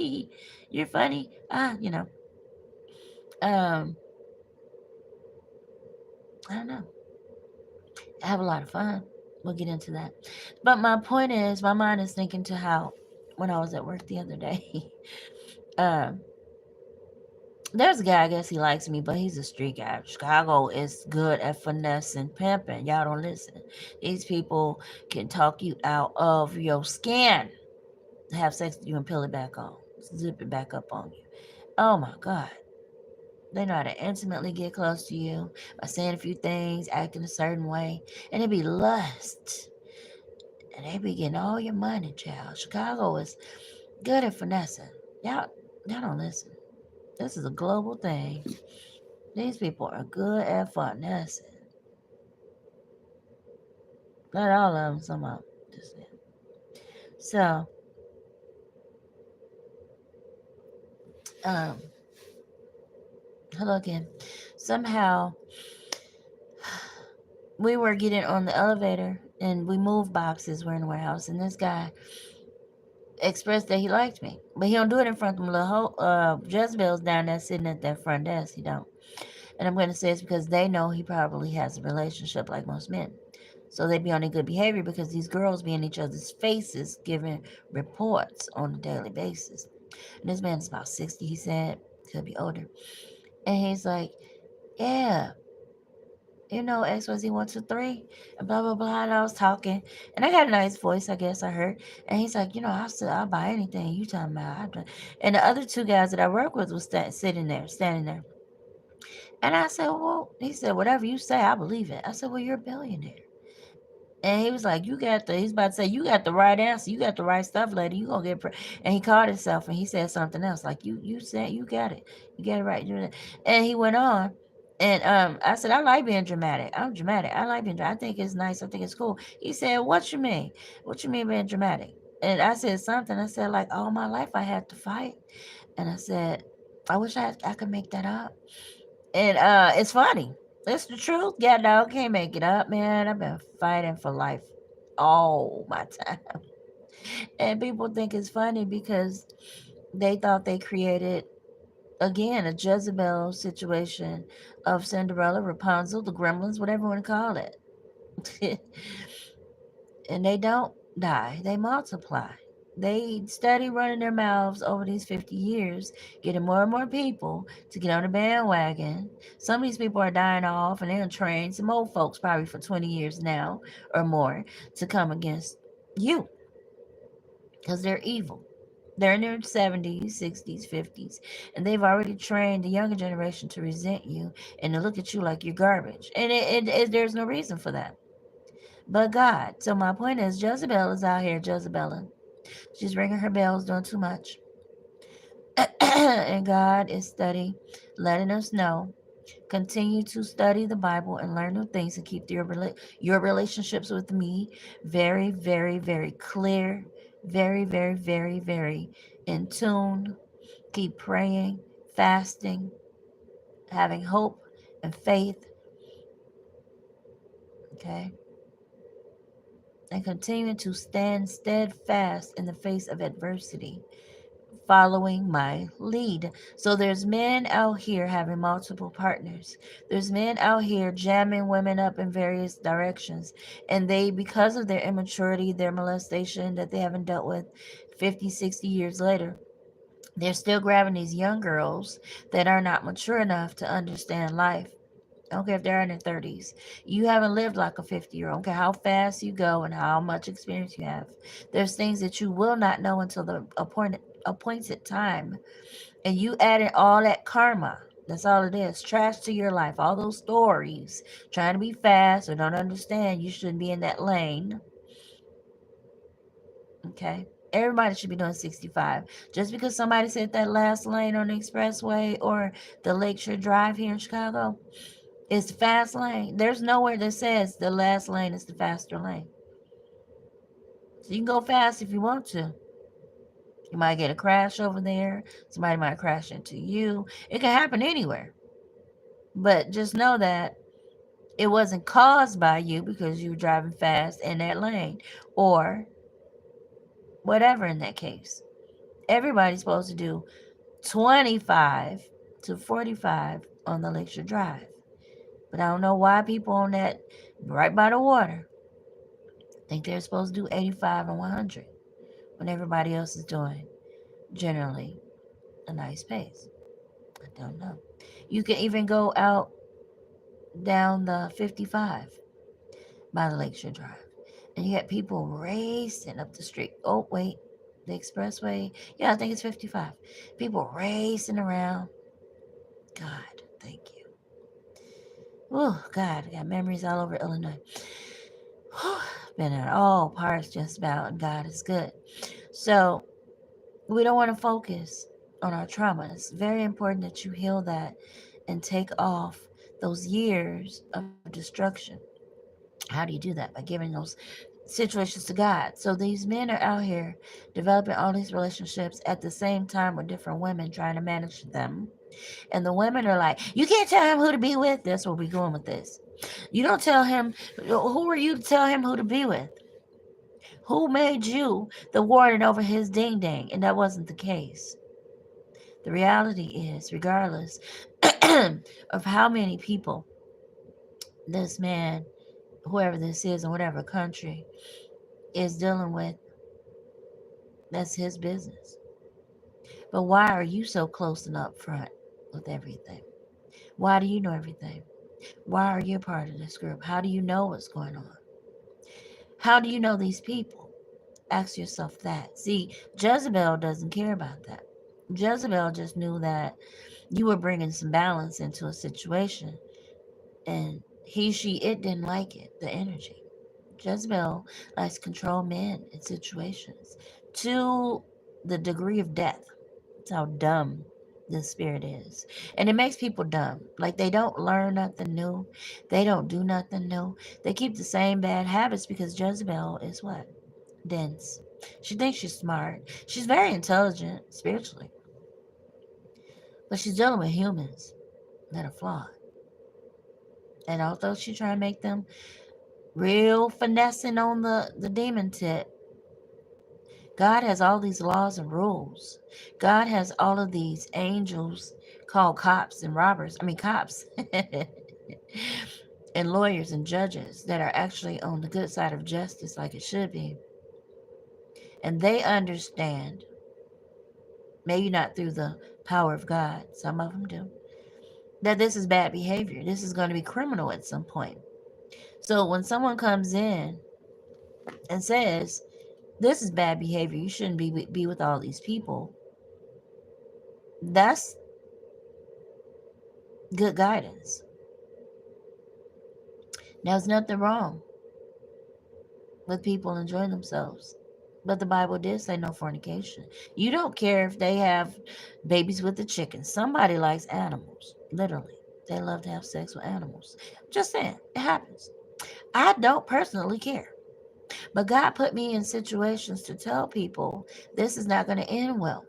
you're funny. Ah, Um, I don't know. I have a lot of fun. We'll get into that. But my point is, my mind is thinking to how when I was at work the other day. um, There's a guy, I guess he likes me, but he's a street guy. Chicago is good at finesse and pimping. Y'all don't listen. These people can talk you out of your skin, have sex with you and peel it back on, zip it back up on you. Oh my God. They know how to intimately get close to you by saying a few things, acting a certain way, and it be lust. And they be getting all your money, child. Chicago is good at finessing. Y'all don't listen. This is a global thing. These people are good at finessing. Not all of them, some of them. Just so, um, hello again. Somehow we were getting on the elevator and we moved boxes. We're in the warehouse, and this guy expressed that he liked me, but he don't do it in front of them little Jezebels down there sitting at that front desk. He don't. And I'm going to say it's because they know he probably has a relationship like most men. So they be on a good behavior because these girls be in each other's faces giving reports on a daily basis. And this man is about 60, he said. Could be older. And he's like, yeah, XYZ 123 and blah blah blah. And I was talking, and I got a nice voice, I guess I heard. And he's like, I'll buy anything you talking about. And the other two guys that I work with was standing there. And I said, well, he said, whatever you say, I believe it. I said, well, you're a billionaire. And he was like, he's about to say, you got the right answer. You got the right stuff, lady. You gonna get, and he called himself and he said something else. Like, you said, you got it. You got it right. And he went on. And I said, I like being dramatic. I'm dramatic. I like being dramatic. I think it's nice. I think it's cool. He said, what you mean? What you mean being dramatic? And I said something. I said, like, all my life I had to fight. And I said, I wish I could make that up. And it's funny. It's the truth. Yeah, no, can't make it up, man. I've been fighting for life all my time. And people think it's funny because they thought they created, again, a Jezebel situation of Cinderella, Rapunzel, the Gremlins, whatever you want to call it. And they don't die, they multiply. They steady running their mouths over these 50 years, getting more and more people to get on the bandwagon. Some of these people are dying off, and they're trained some old folks probably for 20 years now or more to come against you because they're evil. They're in their 70s, 60s, 50s, and they've already trained the younger generation to resent you and to look at you like you're garbage. And there's no reason for that but God. So my point is, Jezebel is out here Jezebelling. She's ringing her bells, doing too much. And God is letting us know. Continue to study the Bible and learn new things and keep your relationships with me very, very, very clear. Very, very, very, very in tune. Keep praying, fasting, having hope and faith. Okay. and continuing to stand steadfast in the face of adversity, following my lead. So there's men out here having multiple partners. There's men out here jamming women up in various directions. And they, because of their immaturity, their molestation that they haven't dealt with 50, 60 years later, they're still grabbing these young girls that are not mature enough to understand life. I don't care if they're in their 30s. You haven't lived like a 50-year-old. I don't care how fast you go and how much experience you have. There's things that you will not know until the appointed time. And you added all that karma. That's all it is. Trash to your life. All those stories. Trying to be fast or don't understand. You shouldn't be in that lane. Okay. Everybody should be doing 65. Just because somebody said that last lane on the expressway or the Lakeshore Drive here in Chicago, it's fast lane. There's nowhere that says the last lane is the faster lane. So you can go fast if you want to. You might get a crash over there. Somebody might crash into you. It can happen anywhere. But just know that it wasn't caused by you because you were driving fast in that lane or whatever in that case. Everybody's supposed to do 25 to 45 on the Lakeshore Drive. But I don't know why people on that right by the water think they're supposed to do 85 and 100 when everybody else is doing generally a nice pace. I don't know. You can even go out down the 55 by the Lakeshore Drive and you got people racing up the street. Oh, wait, the expressway. Yeah, I think it's 55. People racing around. God, thank you. Oh, God, I got memories all over Illinois. Been in all parts just about, and God is good. So we don't want to focus on our trauma. It's very important that you heal that and take off those years of destruction. How do you do that? By giving those situations to God. So these men are out here developing all these relationships at the same time with different women, trying to manage them. And the women are like, you can't tell him who to be with. That's where we're going with this. You don't tell him, who are you to tell him who to be with? Who made you the warden over his ding dang? And that wasn't the case. The reality is, regardless of how many people this man, whoever this is in whatever country, is dealing with, that's his business. But why are you so close and upfront with everything? Why do you know everything? Why are you a part of this group? How do you know what's going on? How do you know these people? Ask yourself that. See, Jezebel doesn't care about that. Jezebel just knew that you were bringing some balance into a situation, and he, she, it didn't like it, the energy. Jezebel likes to control men in situations to the degree of death. That's how dumb this spirit is. And it makes people dumb. Like they don't learn nothing new. They don't do nothing new. They keep the same bad habits because Jezebel is what? Dense. She thinks she's smart. She's very intelligent spiritually. But she's dealing with humans that are flawed. And although she's trying to make them real finessing on the demon tip, God has all these laws and rules. God has all of these angels called cops and robbers. I mean, cops and lawyers and judges that are actually on the good side of justice like it should be. And they understand, maybe not through the power of God, some of them do, that this is bad behavior. This is going to be criminal at some point. So when someone comes in and says, this is bad behavior, you shouldn't be with all these people, that's good guidance. Now, there's nothing wrong with people enjoying themselves. But the Bible did say no fornication. You don't care if they have babies with the chickens. Somebody likes animals. Literally. They love to have sex with animals. Just saying. It happens. I don't personally care. But God put me in situations to tell people this is not going to end well.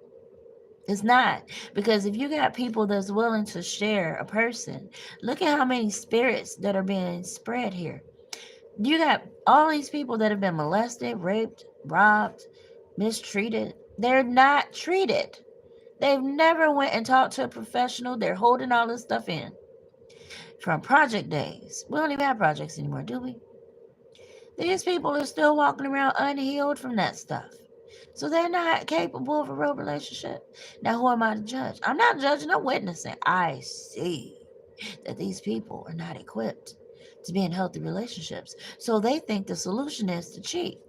It's not. Because if you got people that's willing to share a person, look at how many spirits that are being spread here. You got all these people that have been molested, raped, robbed, mistreated. They're not treated. They've never went and talked to a professional. They're holding all this stuff in. From project days. We don't even have projects anymore, do we? These people are still walking around unhealed from that stuff. So they're not capable of a real relationship. Now, who am I to judge? I'm not judging, I'm witnessing. I see that these people are not equipped to be in healthy relationships. So they think the solution is to cheat,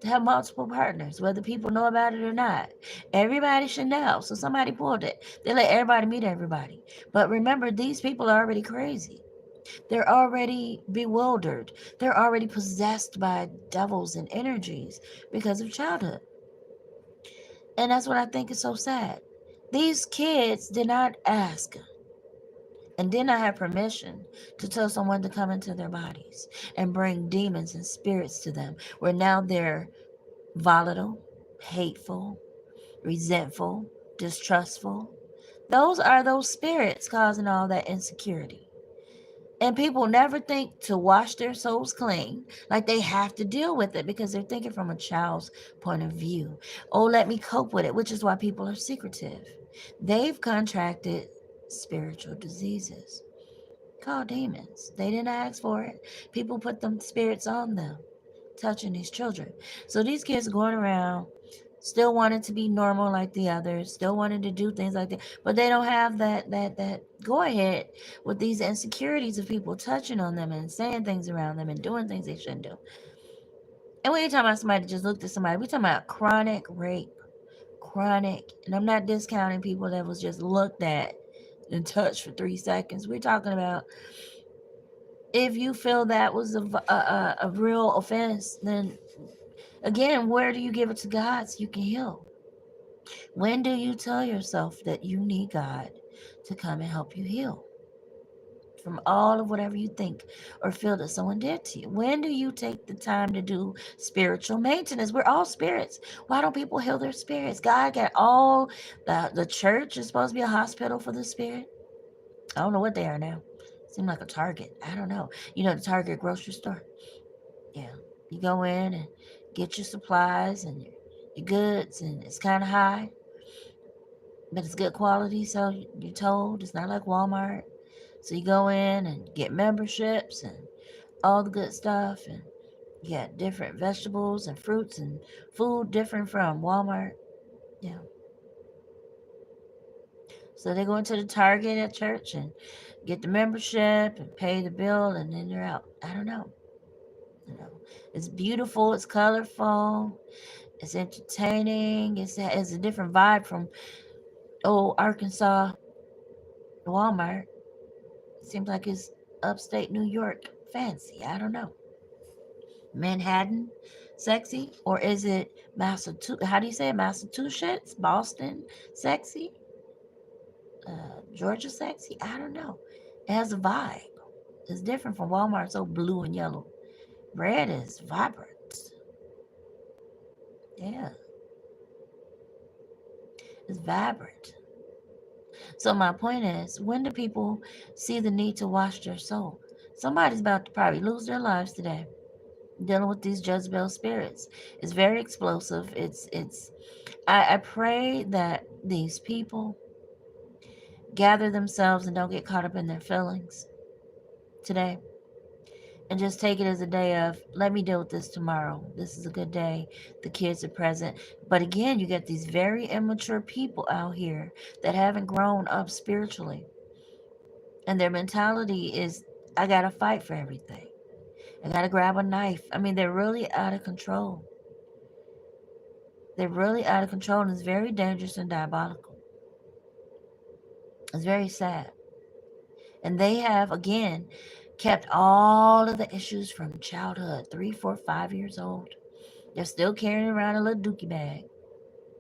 to have multiple partners, whether people know about it or not. Everybody should know. So somebody pulled it. They let everybody meet everybody. But remember, these people are already crazy. They're already bewildered. They're already possessed by devils and energies because of childhood. And that's what I think is so sad. These kids did not ask and did not have permission to tell someone to come into their bodies and bring demons and spirits to them, where now they're volatile, hateful, resentful, distrustful. Those are those spirits causing all that insecurity. And people never think to wash their souls clean. Like they have to deal with it because they're thinking from a child's point of view. Oh, let me cope with it, which is why people are secretive. They've contracted spiritual diseases called demons. They didn't ask for it. People put them spirits on them, touching these children. So these kids are going around still wanting to be normal like the others, still wanting to do things like that, but they don't have that go ahead with these insecurities of people touching on them and saying things around them and doing things they shouldn't do. And we ain't talking about somebody just looked at somebody. We talking about chronic rape, chronic, and I'm not discounting people that was just looked at and touched for 3 seconds. We're talking about if you feel that was a real offense, then again, where do you give it to God so you can heal? When do you tell yourself that you need God to come and help you heal from all of whatever you think or feel that someone did to you? When do you take the time to do spiritual maintenance? We're all spirits. Why don't people heal their spirits? God got all the church is supposed to be a hospital for the spirit. I don't know what they are now. Seem like a Target. I don't know. You know the Target grocery store? Yeah. You go in and get your supplies and your goods, and it's kind of high, but it's good quality. So you're told it's not like Walmart. So you go in and get memberships and all the good stuff, and you get different vegetables and fruits and food different from Walmart. Yeah. So they go into the Target at church and get the membership and pay the bill, and then they're out. I don't know. You know, it's beautiful. It's colorful. It's entertaining. It's a different vibe from old Arkansas Walmart. It seems like it's upstate New York fancy. I don't know. Manhattan sexy, or is it Massachusetts? How do you say it? Massachusetts, Boston sexy, Georgia sexy. I don't know. It has a vibe. It's different from Walmart. So blue and yellow. Red is vibrant. Yeah, it's vibrant. So my point is, when do people see the need to wash their soul? Somebody's about to probably lose their lives today dealing with these Jezebel spirits. It's very explosive. I pray that these people gather themselves and don't get caught up in their feelings today, and just take it as a day of, let me deal with this tomorrow. This is a good day. The kids are present. But again, you get these very immature people out here that haven't grown up spiritually. And their mentality is, I got to fight for everything. I got to grab a knife. I mean, they're really out of control. They're really out of control, and it's very dangerous and diabolical. It's very sad. And they have, again, kept all of the issues from childhood, 3, 4, 5 years old. They're still carrying around a little dookie bag.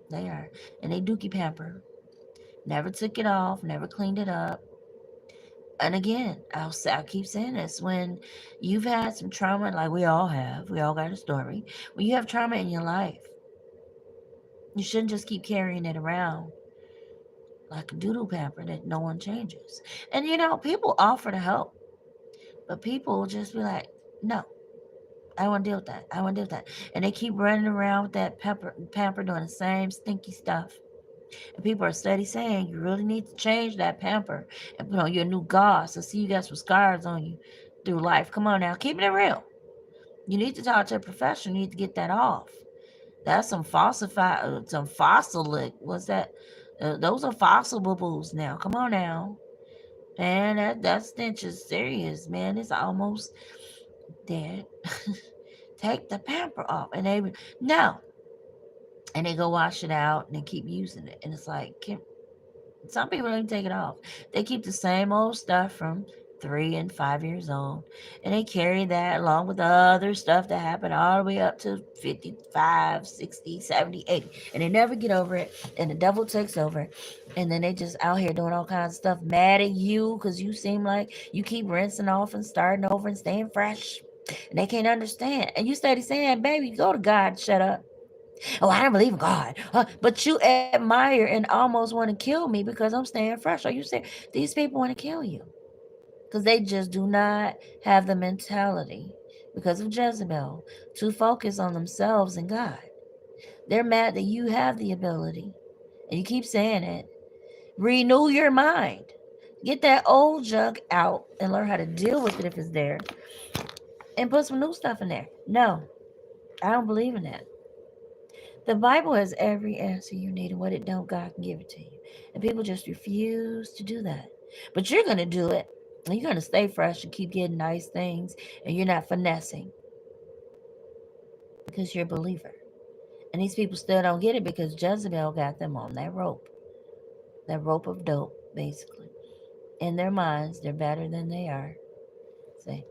They are. And they dookie pamper. Never took it off, never cleaned it up. And again, I'll keep saying this. When you've had some trauma, like we all have, we all got a story. When you have trauma in your life, you shouldn't just keep carrying it around like a doodle pamper that no one changes. And people offer to help, but people will just be like, no. I want to deal with that. I want to deal with that. And they keep running around with that pamper doing the same stinky stuff. And people are steady saying you really need to change that pamper and put on your new gauze. I see you got some scars on you through life. Come on now, keep it real. You need to talk to a professional. You need to get that off. That's some falsified, some fossilic. What's that? Those are fossil boo-boos now. Come on now. Man, that stench is serious, man. It's almost dead. Take the pamper off. And they, no. And they go wash it out and they keep using it. And it's like, some people don't even take it off. They keep the same old stuff from 3 and 5 years old. And they carry that along with the other stuff that happened all the way up to 55, 60, 70, 80. And they never get over it. And the devil takes over. And then they just out here doing all kinds of stuff, mad at you because you seem like you keep rinsing off and starting over and staying fresh. And they can't understand. And you steady saying, baby, go to God, shut up. Oh, I don't believe in God. But you admire and almost want to kill me because I'm staying fresh. Are you saying these people want to kill you? Because they just do not have the mentality, because of Jezebel, to focus on themselves and God. They're mad that you have the ability. And you keep saying it. Renew your mind. Get that old junk out and learn how to deal with it if it's there. And put some new stuff in there. No, I don't believe in that. The Bible has every answer you need, and what it don't, God can give it to you. And people just refuse to do that. But you're going to do it. And you're going to stay fresh and keep getting nice things, and you're not finessing because you're a believer. And these people still don't get it because Jezebel got them on that rope of dope, basically. In their minds, they're better than they are. See?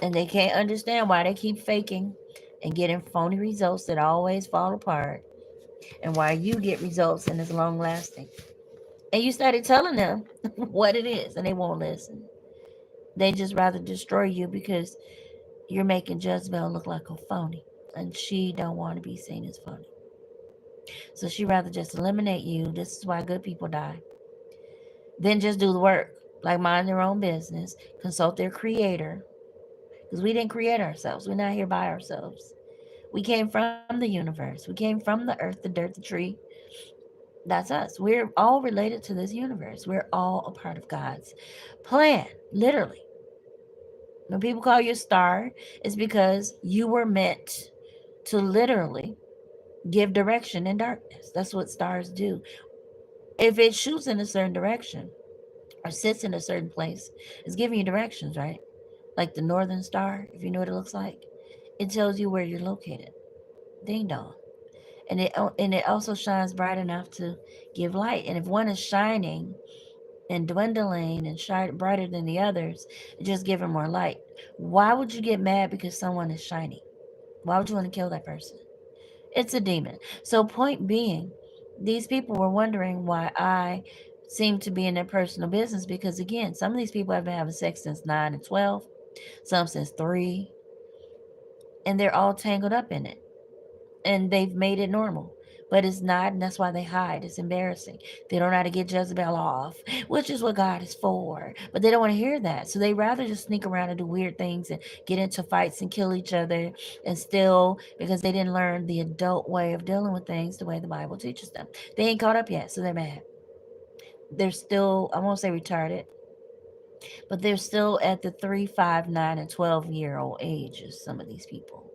And they can't understand why they keep faking and getting phony results that always fall apart, and why you get results and it's long lasting. And you started telling them what it is, and they won't listen. They just rather destroy you because you're making Jezebel look like a phony, and she don't want to be seen as phony. So she rather just eliminate you. This is why good people die. Then just do the work, like mind their own business, consult their creator, because we didn't create ourselves. We're not here by ourselves. We came from the universe. We came from the earth, the dirt, the tree. That's us. We're all related to this universe. We're all a part of God's plan, literally. When people call you a star, it's because you were meant to literally give direction in darkness. That's what stars do. If it shoots in a certain direction or sits in a certain place, it's giving you directions, right? Like the northern star, if you know what it looks like, it tells you where you're located. Ding dong. And it also shines bright enough to give light. And if one is shining and dwindling and shine brighter than the others, just giving more light. Why would you get mad because someone is shiny? Why would you want to kill that person? It's a demon. So, point being, these people were wondering why I seem to be in their personal business because, again, some of these people have been having sex since 9 and 12, some since 3, and they're all tangled up in it. And they've made it normal. But it's not, and that's why they hide. It's embarrassing. They don't know how to get Jezebel off, which is what God is for. But they don't want to hear that. So they rather just sneak around and do weird things and get into fights and kill each other and still, because they didn't learn the adult way of dealing with things the way the Bible teaches them. They ain't caught up yet, so they're mad. They're still, I won't say retarded, but they're still at the 3, 5, 9, and 12-year-old ages, some of these people.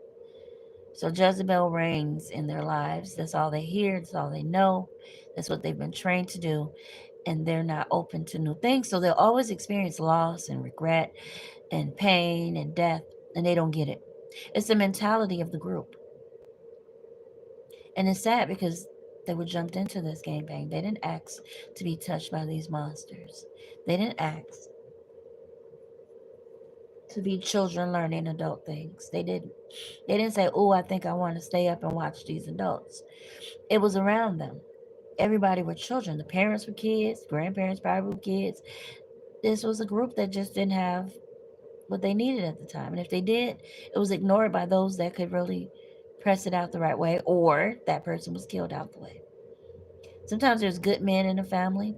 So Jezebel reigns in their lives. That's all they hear. That's all they know. That's what they've been trained to do. And they're not open to new things. So they'll always experience loss and regret and pain and death. And they don't get it. It's the mentality of the group. And it's sad because they were jumped into this gangbang. They didn't ask to be touched by these monsters. They didn't ask to be children learning adult things. They didn't. They didn't say, "Oh, I think I want to stay up and watch these adults." It was around them. Everybody were children. The parents were kids. Grandparents probably were kids. This was a group that just didn't have what they needed at the time. And if they did, it was ignored by those that could really press it out the right way, or that person was killed out the way. Sometimes there's good men in a family.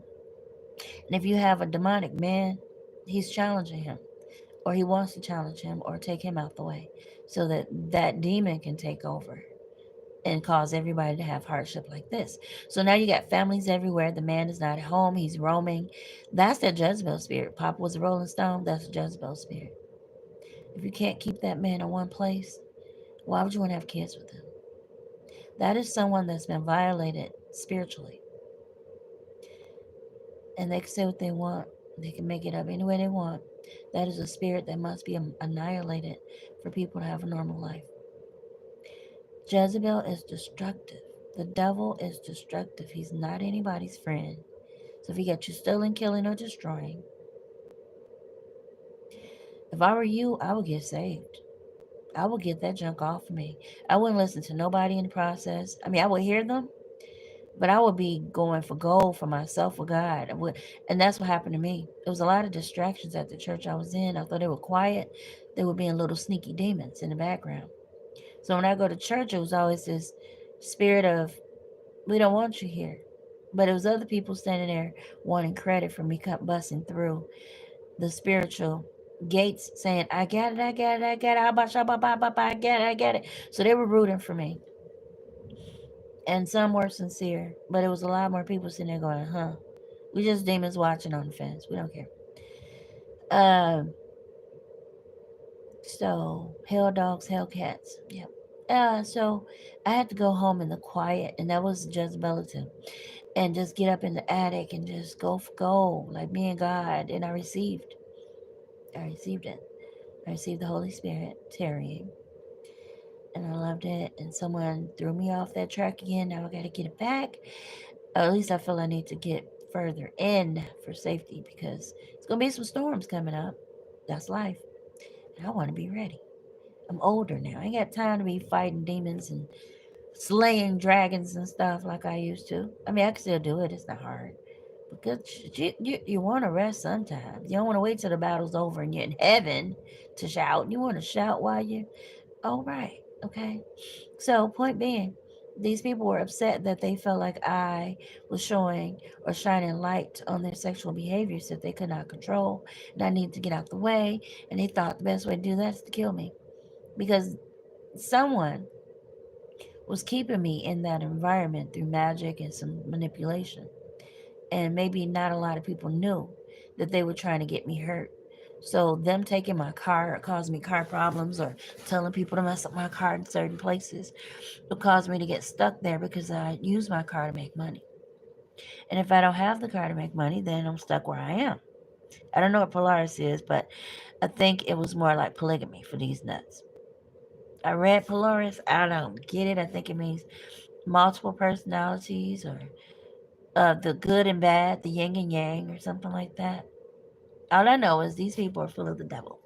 And if you have a demonic man, he's challenging him. or he wants to challenge him or take him out the way so that that demon can take over and cause everybody to have hardship like this. So now you got families everywhere. The man is not at home, he's roaming. That's that Jezebel spirit. Papa was a Rolling Stone, that's a Jezebel spirit. If you can't keep that man in one place, why would you want to have kids with him? That is someone that's been violated spiritually. And they can say what they want, they can make it up any way they want. That is a spirit that must be annihilated for people to have a normal life. Jezebel is destructive. The devil is destructive. He's not anybody's friend. So if he got you stealing, killing, or destroying, if I were you, I would get saved. I would get that junk off of me. I wouldn't listen to nobody in the process. I mean, I would hear them, but I would be going for gold for myself, for God. And that's what happened to me. There was a lot of distractions at the church I was in. I thought they were quiet. They were being little sneaky demons in the background. So when I go to church, it was always this spirit of, we don't want you here. But it was other people standing there wanting credit for me busting through the spiritual gates saying, I get it, I get it, I get it, I get it, I get it. So they were rooting for me. And some were sincere, but it was a lot more people sitting there going, huh, we just demons watching on the fence. We don't care. Um, so hell dogs, hell cats. Yeah. So I had to go home in the quiet, and that was Jezebeliton. And just get up in the attic and just go for gold, like me and God. And I received it. I received the Holy Spirit tarrying, and I loved it. And someone threw me off that track again. Now I got to get it back. Or at least I feel I need to get further in for safety because it's gonna be some storms coming up. That's life, and I want to be ready. I'm older now. I ain't got time to be fighting demons and slaying dragons and stuff like I used to. I mean, I can still do it. It's not hard. Because you want to rest sometimes. You don't want to wait till the battle's over and you're in heaven to shout. You want to shout while you're all right. Okay. So, point being, these people were upset that they felt like I was showing or shining light on their sexual behaviors that they could not control, and I needed to get out the way. And they thought the best way to do that is to kill me because someone was keeping me in that environment through magic and some manipulation. And maybe not a lot of people knew that they were trying to get me hurt. So them taking my car caused me car problems or telling people to mess up my car in certain places will cause me to get stuck there because I use my car to make money. And if I don't have the car to make money, then I'm stuck where I am. I don't know what Polaris is, but I think it was more like polygamy for these nuts. I read Polaris. I don't get it. I think it means multiple personalities or the good and bad, the yin and yang, or something like that. All I know is these people are full of the devil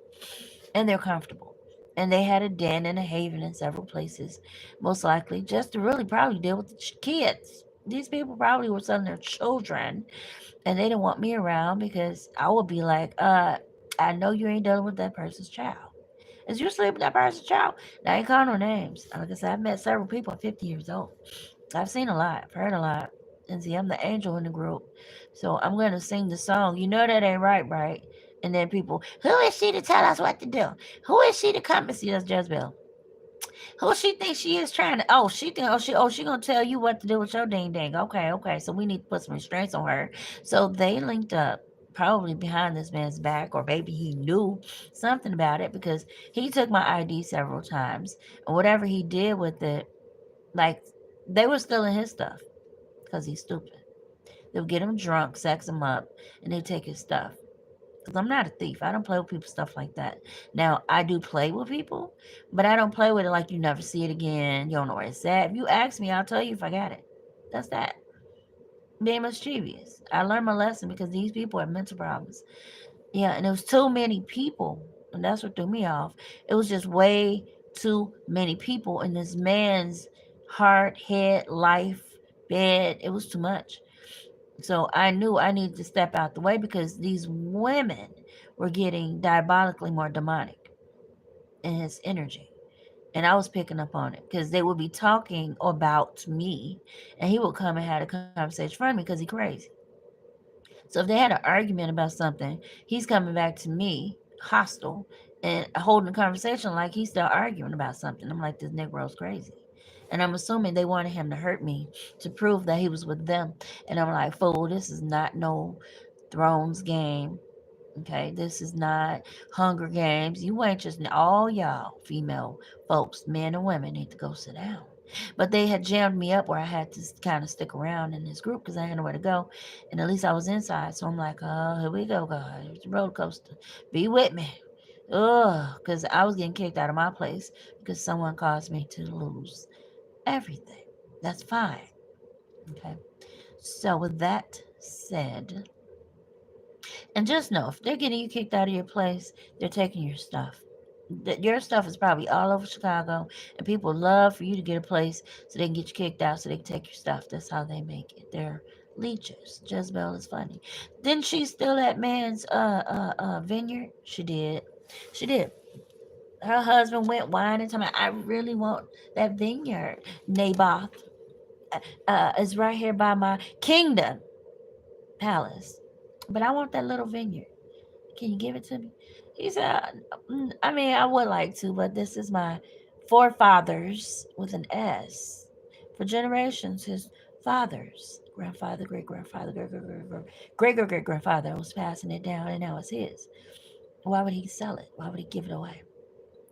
and they're comfortable. And they had a den and a haven in several places, most likely just to really probably deal with the kids. These people probably were selling their children and they didn't want me around because I would be like, I know you ain't dealing with that person's child. Is you sleeping with that person's child? Now, I ain't calling no names. Like I said, I've met several people at 50 years old. I've seen a lot, I've heard a lot. And see, I'm the angel in the group. So I'm going to sing the song. You know that ain't right, right? And then people, who is she to tell us what to do? Who is she to come and see us, Jezebel? Who she thinks she is trying to? She gonna tell you what to do with your ding ding. Okay, okay. So we need to put some restraints on her. So they linked up, probably behind this man's back, or maybe he knew something about it because he took my ID several times, and whatever he did with it, like they were stealing his stuff because he's stupid. They'll get him drunk, sex him up, and they take his stuff. Because I'm not a thief. I don't play with people stuff like that. Now, I do play with people, but I don't play with it like you never see it again. You don't know where it's at. If you ask me, I'll tell you if I got it. That's that. Being mischievous. I learned my lesson because these people have mental problems. Yeah, and it was too many people. And that's what threw me off. It was just way too many people in this man's heart, head, life, bed. It was too much. So I knew I needed to step out the way because these women were getting diabolically more demonic in his energy. And I was picking up on it because they would be talking about me and he would come and have a conversation for me because he's crazy. So if they had an argument about something, he's coming back to me hostile and holding a conversation like he's still arguing about something. I'm like, this Negro's crazy. And I'm assuming they wanted him to hurt me to prove that he was with them. And I'm like, fool, this is not no Thrones game. Okay, this is not Hunger Games. You ain't just all y'all female folks, men and women, need to go sit down. But they had jammed me up where I had to kind of stick around in this group because I had nowhere to go, and at least I was inside. So I'm like, oh, here we go, God, it's a roller coaster. Be with me, because I was getting kicked out of my place because someone caused me to lose everything. That's fine. Okay. So with that said, and just know if they're getting you kicked out of your place, they're taking your stuff. Your stuff is probably all over Chicago, and people love for you to get a place so they can get you kicked out so they can take your stuff. That's how they make it. They're leeches. Jezebel is funny. Didn't she steal that man's vineyard? She did. She did. Her husband went whining to me. I really want that vineyard. Naboth is right here by my kingdom palace, but I want that little vineyard. Can you give it to me? He said, I mean, I would like to, but this is my forefathers with an S. For generations, his fathers, grandfather, great grandfather, great grandfather was passing it down, and now it's his. Why would he sell it? Why would he give it away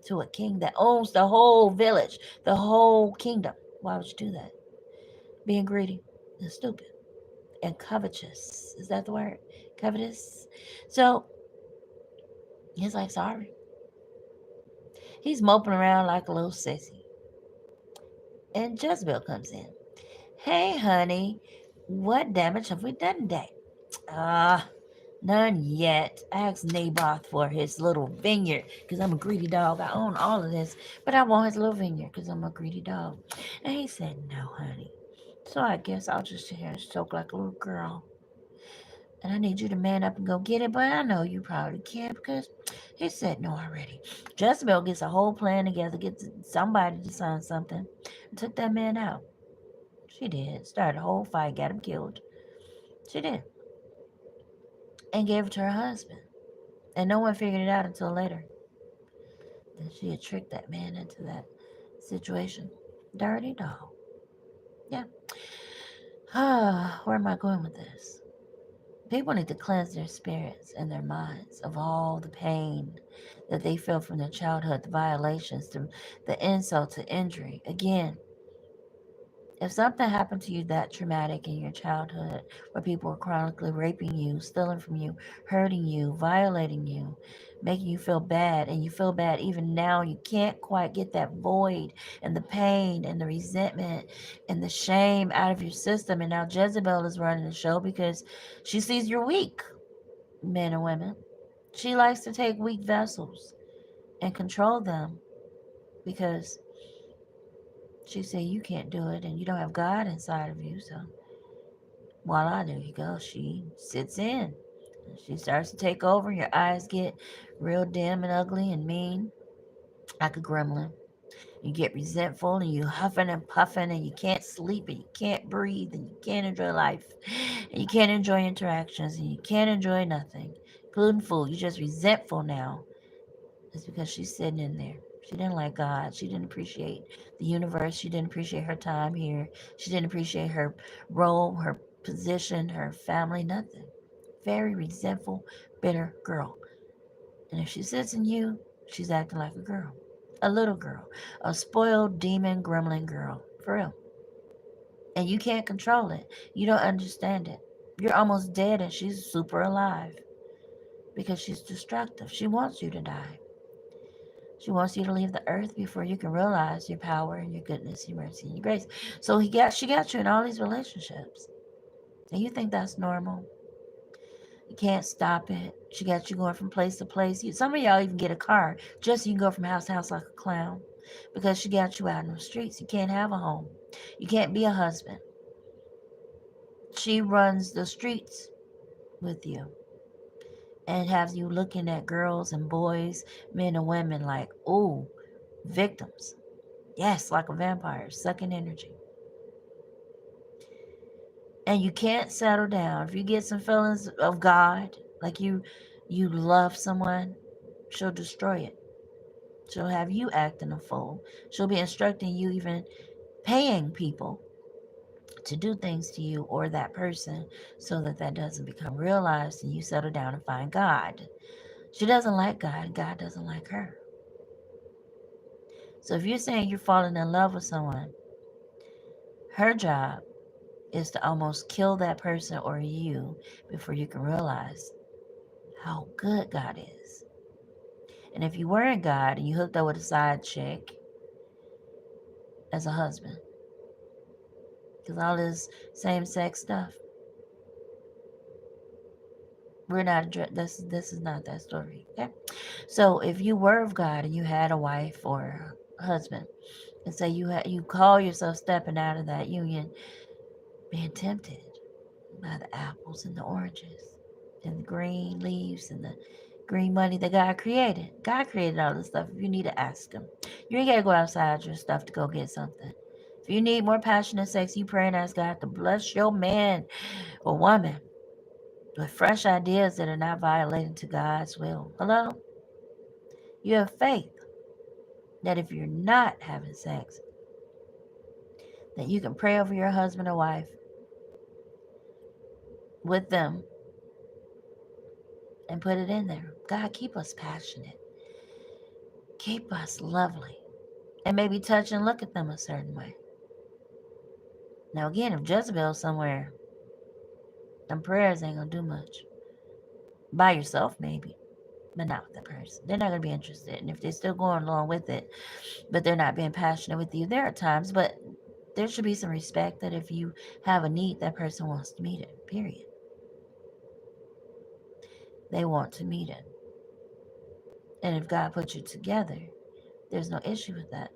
to a king that owns the whole village, the whole kingdom? Why would you do that? Being greedy and stupid and covetous. Is that the word? Covetous. So he's like, sorry. He's moping around like a little sissy. And Jezebel comes in. Hey, honey, what damage have we done today? Ah, none yet. I asked Naboth for his little vineyard because I'm a greedy dog. I own all of this, but I want his little vineyard because I'm a greedy dog. And he said, no, honey. So I guess I'll just sit here and soak like a little girl. And I need you to man up and go get it, but I know you probably can't because he said no already. Jezebel gets a whole plan together, gets somebody to sign something, and took that man out. She did. Started a whole fight, got him killed. She did. And gave it to her husband. And no one figured it out until later that she had tricked that man into that situation. Dirty dog. Yeah. Where am I going with this? People need to cleanse their spirits and their minds of all the pain that they feel from their childhood, the violations, the insult to injury. Again, if something happened to you that traumatic in your childhood, where people were chronically raping you, stealing from you, hurting you, violating you, making you feel bad, and you feel bad even now, you can't quite get that void and the pain and the resentment and the shame out of your system. And now Jezebel is running the show because she sees you're weak, men and women. She likes to take weak vessels and control them because she said you can't do it and you don't have God inside of you. So voila, there you go. She sits in. She starts to take over. Your eyes get real dim and ugly and mean, like a gremlin. You get resentful and you huffing and puffing and you can't sleep and you can't breathe and you can't enjoy life and you can't enjoy interactions and you can't enjoy nothing, including food. You're just resentful now. It's because she's sitting in there. She didn't like God. She didn't appreciate the universe. She didn't appreciate her time here. She didn't appreciate her role, her position, her family, nothing. Very resentful, bitter girl. And if she sits in you, she's acting like a girl. A little girl. A spoiled demon gremlin girl. For real. And you can't control it. You don't understand it. You're almost dead and she's super alive because she's destructive. She wants you to die. She wants you to leave the earth before you can realize your power and your goodness, your mercy, and your grace. So she got you in all these relationships. And you think that's normal. You can't stop it. She got you going from place to place. Some of y'all even get a car just so you can go from house to house like a clown. Because she got you out in the streets. You can't have a home. You can't be a husband. She runs the streets with you. And has you looking at girls and boys, men and women like, ooh, victims. Yes, like a vampire, sucking energy. And you can't settle down. If you get some feelings of God, like you love someone, she'll destroy it. She'll have you acting a fool. She'll be instructing you, even paying people to do things to you or that person, so that that doesn't become realized and you settle down and find God. She doesn't like God. God doesn't like her. So if you're saying you're falling in love with someone, her job is to almost kill that person or you before you can realize how good God is. And if you weren't God and you hooked up with a side chick as a husband, because all this same sex stuff, we're not this is not that story. Okay, so if you were of God and you had a wife or a husband, and say you call yourself stepping out of that union, being tempted by the apples and the oranges and the green leaves and the green money that God created. God created all this stuff. If you need to ask Him, you ain't got to go outside your stuff to go get something. If you need more passionate sex, you pray and ask God to bless your man or woman with fresh ideas that are not violating to God's will. Hello? You have faith that if you're not having sex, that you can pray over your husband or wife with them and put it in there. God, keep us passionate. Keep us lovely. And maybe touch and look at them a certain way. Now again, if Jezebel's somewhere, them prayers ain't gonna do much. By yourself, maybe, but not with the person. They're not gonna be interested. And if they're still going along with it, but they're not being passionate with you, there are times, but there should be some respect that if you have a need, that person wants to meet it. Period. They want to meet it. And if God put you together, there's no issue with that.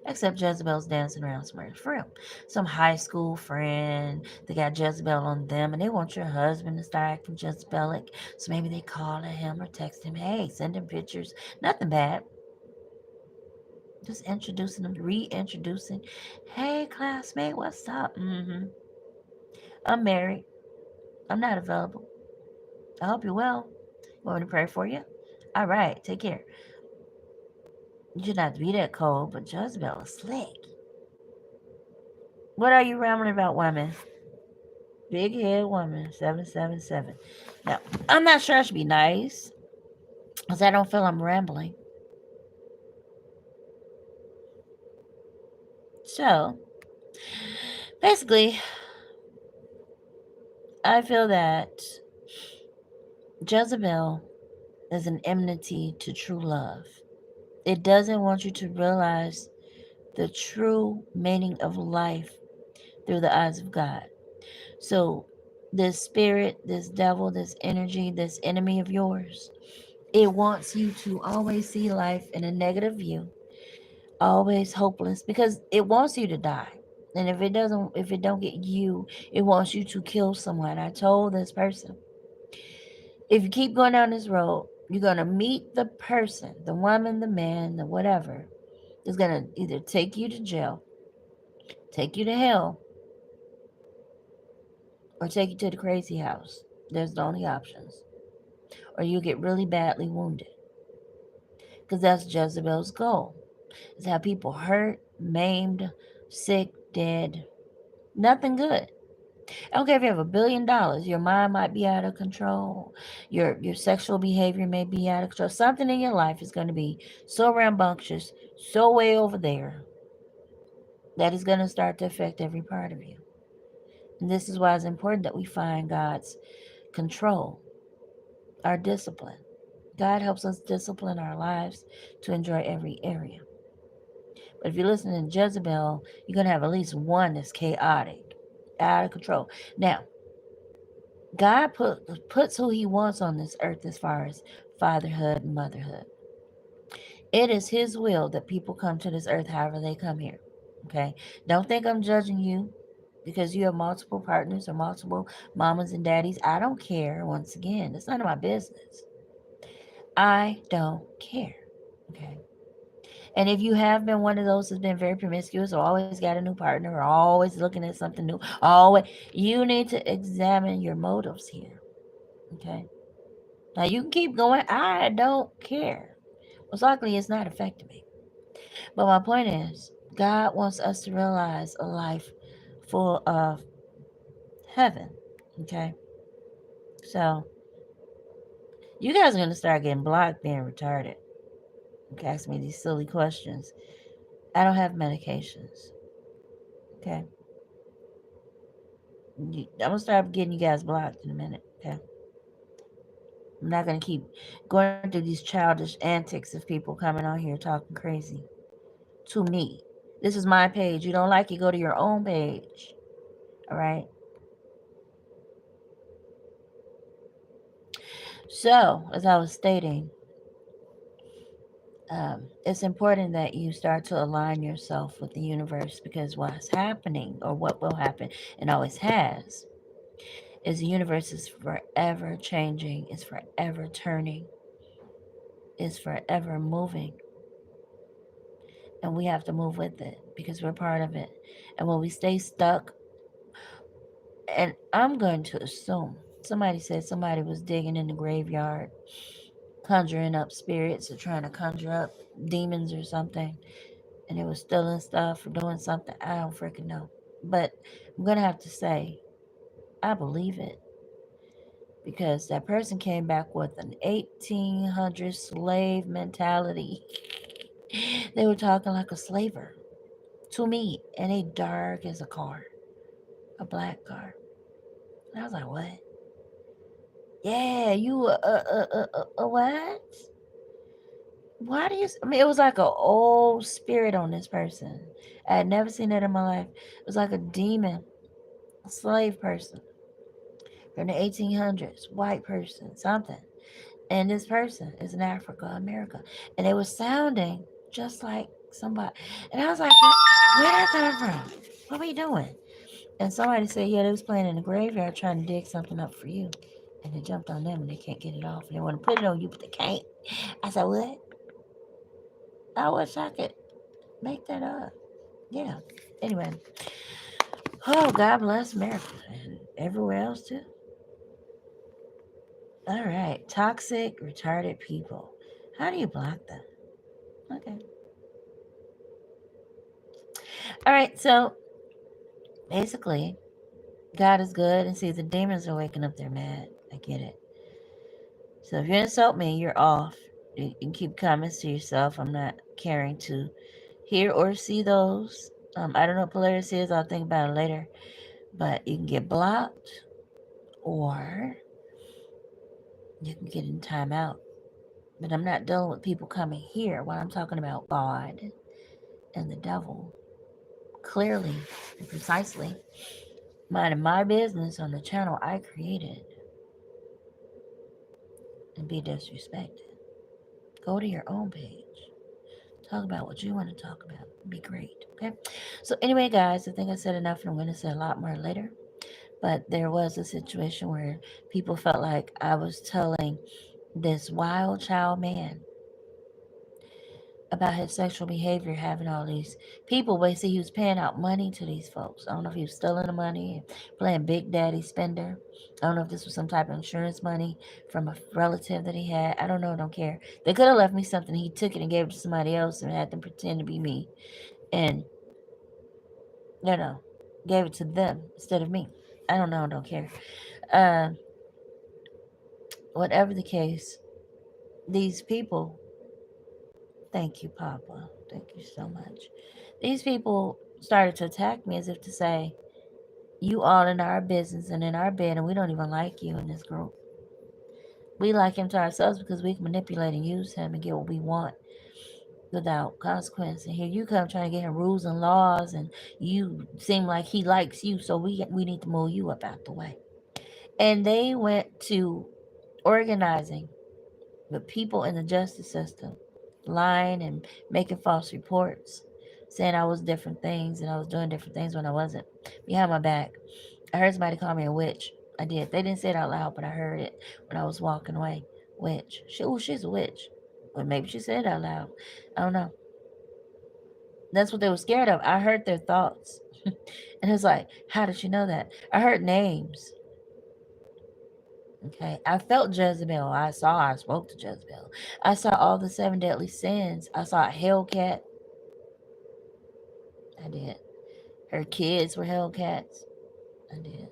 Except Jezebel's dancing around somewhere. For real. Some high school friend, they got Jezebel on them, and they want your husband to start acting Jezebelic. So maybe they call him or text him, hey, send him pictures. Nothing bad. Just introducing them, reintroducing. Hey, classmate, what's up? I'm married. I'm not available. I hope you're well. You want me to pray for you? All right, take care. You should not be that cold, but Jezebel is slick. What are you rambling about, women? Big head woman, 777. Now, I'm not sure I should be nice because I don't feel I'm rambling. So, basically, I feel that Jezebel is an enmity to true love. It doesn't want you to realize the true meaning of life through the eyes of God. So, this spirit, this devil, this energy, this enemy of yours, it wants you to always see life in a negative view, always hopeless, because it wants you to die. And if it don't get you, it wants you to kill someone. I told this person, if you keep going down this road, you're gonna meet the person, the woman, the man, the whatever, is gonna either take you to jail, take you to hell, or take you to the crazy house. There's the only options. Or you get really badly wounded. Because that's Jezebel's goal. Is have people hurt, maimed, sick, dead. Nothing good. I don't care if you have $1 billion, your mind might be out of control. Your sexual behavior may be out of control. Something in your life is going to be so rambunctious, so way over there, that is going to start to affect every part of you. And this is why it's important that we find God's control, our discipline. God helps us discipline our lives to enjoy every area. But if you're listening to Jezebel, you're going to have at least one that's chaotic, out of control. Now, God puts who He wants on this earth as far as fatherhood and motherhood. It is His will that people come to this earth however they come here. Okay? Don't think I'm judging you because you have multiple partners or multiple mamas and daddies. I don't care. Once again, it's none of my business. I don't care. Okay? And if you have been one of those who's been very promiscuous or always got a new partner or always looking at something new, always, you need to examine your motives here. Okay? Now you can keep going. I don't care. Most likely it's not affecting me. But my point is, God wants us to realize a life full of heaven. Okay? So you guys are gonna start getting blocked being retarded. Okay, ask me these silly questions. I don't have medications. Okay. I'm gonna start getting you guys blocked in a minute. Okay. I'm not gonna keep going through these childish antics of people coming on here talking crazy to me. This is my page. You don't like it, go to your own page. All right. So, as I was stating, it's important that you start to align yourself with the universe because what's happening or what will happen and always has is the universe is forever changing, is forever turning, is forever moving. And we have to move with it because we're part of it. And when we stay stuck, and I'm going to assume somebody said somebody was digging in the graveyard, conjuring up spirits or trying to conjure up demons or something, and it was stealing stuff or doing something. I don't freaking know. But I'm going to have to say, I believe it because that person came back with an 1800 slave mentality. They were talking like a slaver to me, and they dark as a car, a black car. And I was like, what? Yeah, you what? Why do you? I mean, it was like an old spirit on this person. I had never seen that in my life. It was like a demon, a slave person from the 1800s, white person, something. And this person is in Africa, America, and it was sounding just like somebody. And I was like, where did that come from? What were you doing? And somebody said, yeah, they was playing in the graveyard trying to dig something up for you. And it jumped on them and they can't get it off. And they want to put it on you, but they can't. I said, what? I wish I could make that up. Yeah. Anyway. Oh, God bless America and everywhere else too. All right. Toxic, retarded people. How do you block them? Okay. All right. So basically, God is good and see the demons are waking up. They're mad. I get it. So if you insult me, you're off. You can keep comments to yourself. I'm not caring to hear or see those. I don't know what Polaris is. I'll think about it later. But you can get blocked or you can get in timeout. But I'm not dealing with people coming here when I'm talking about God and the devil clearly and precisely. Minding my business on the channel I created and be disrespected. Go to your own page. Talk about what you want to talk about. Be great. Okay. So anyway, guys, I think I said enough and I'm going to say a lot more later. But there was a situation where people felt like I was telling this wild child man about his sexual behavior, having all these people. But see, he was paying out money to these folks. I don't know if he was stealing the money and playing Big Daddy Spender. I don't know if this was some type of insurance money from a relative that he had. I don't know. Don't care. They could have left me something. He took it and gave it to somebody else and had them pretend to be me. And, you know, gave it to them instead of me. I don't know. Don't care. Uh, whatever the case, these people, thank you, Papa. Thank you so much. These people started to attack me as if to say, you all in our business and in our bed, and we don't even like you in this group. We like him to ourselves because we can manipulate and use him and get what we want without consequence. And here you come trying to get him rules and laws, and you seem like he likes you, so we need to move you up out the way. And they went to organizing with people in the justice system, lying and making false reports, saying I was different things and I was doing different things when I wasn't, behind my back. I heard somebody call me a witch. I did. They didn't say it out loud, but I heard it when I was walking away. Witch. She's a witch. Or maybe she said it out loud. I don't know. That's what they were scared of. I heard their thoughts. And it's like, how did you know that? I heard names. Okay. I felt Jezebel. I spoke to Jezebel. I saw all the seven deadly sins. I saw a Hellcat. I did. Her kids were Hellcats. I did.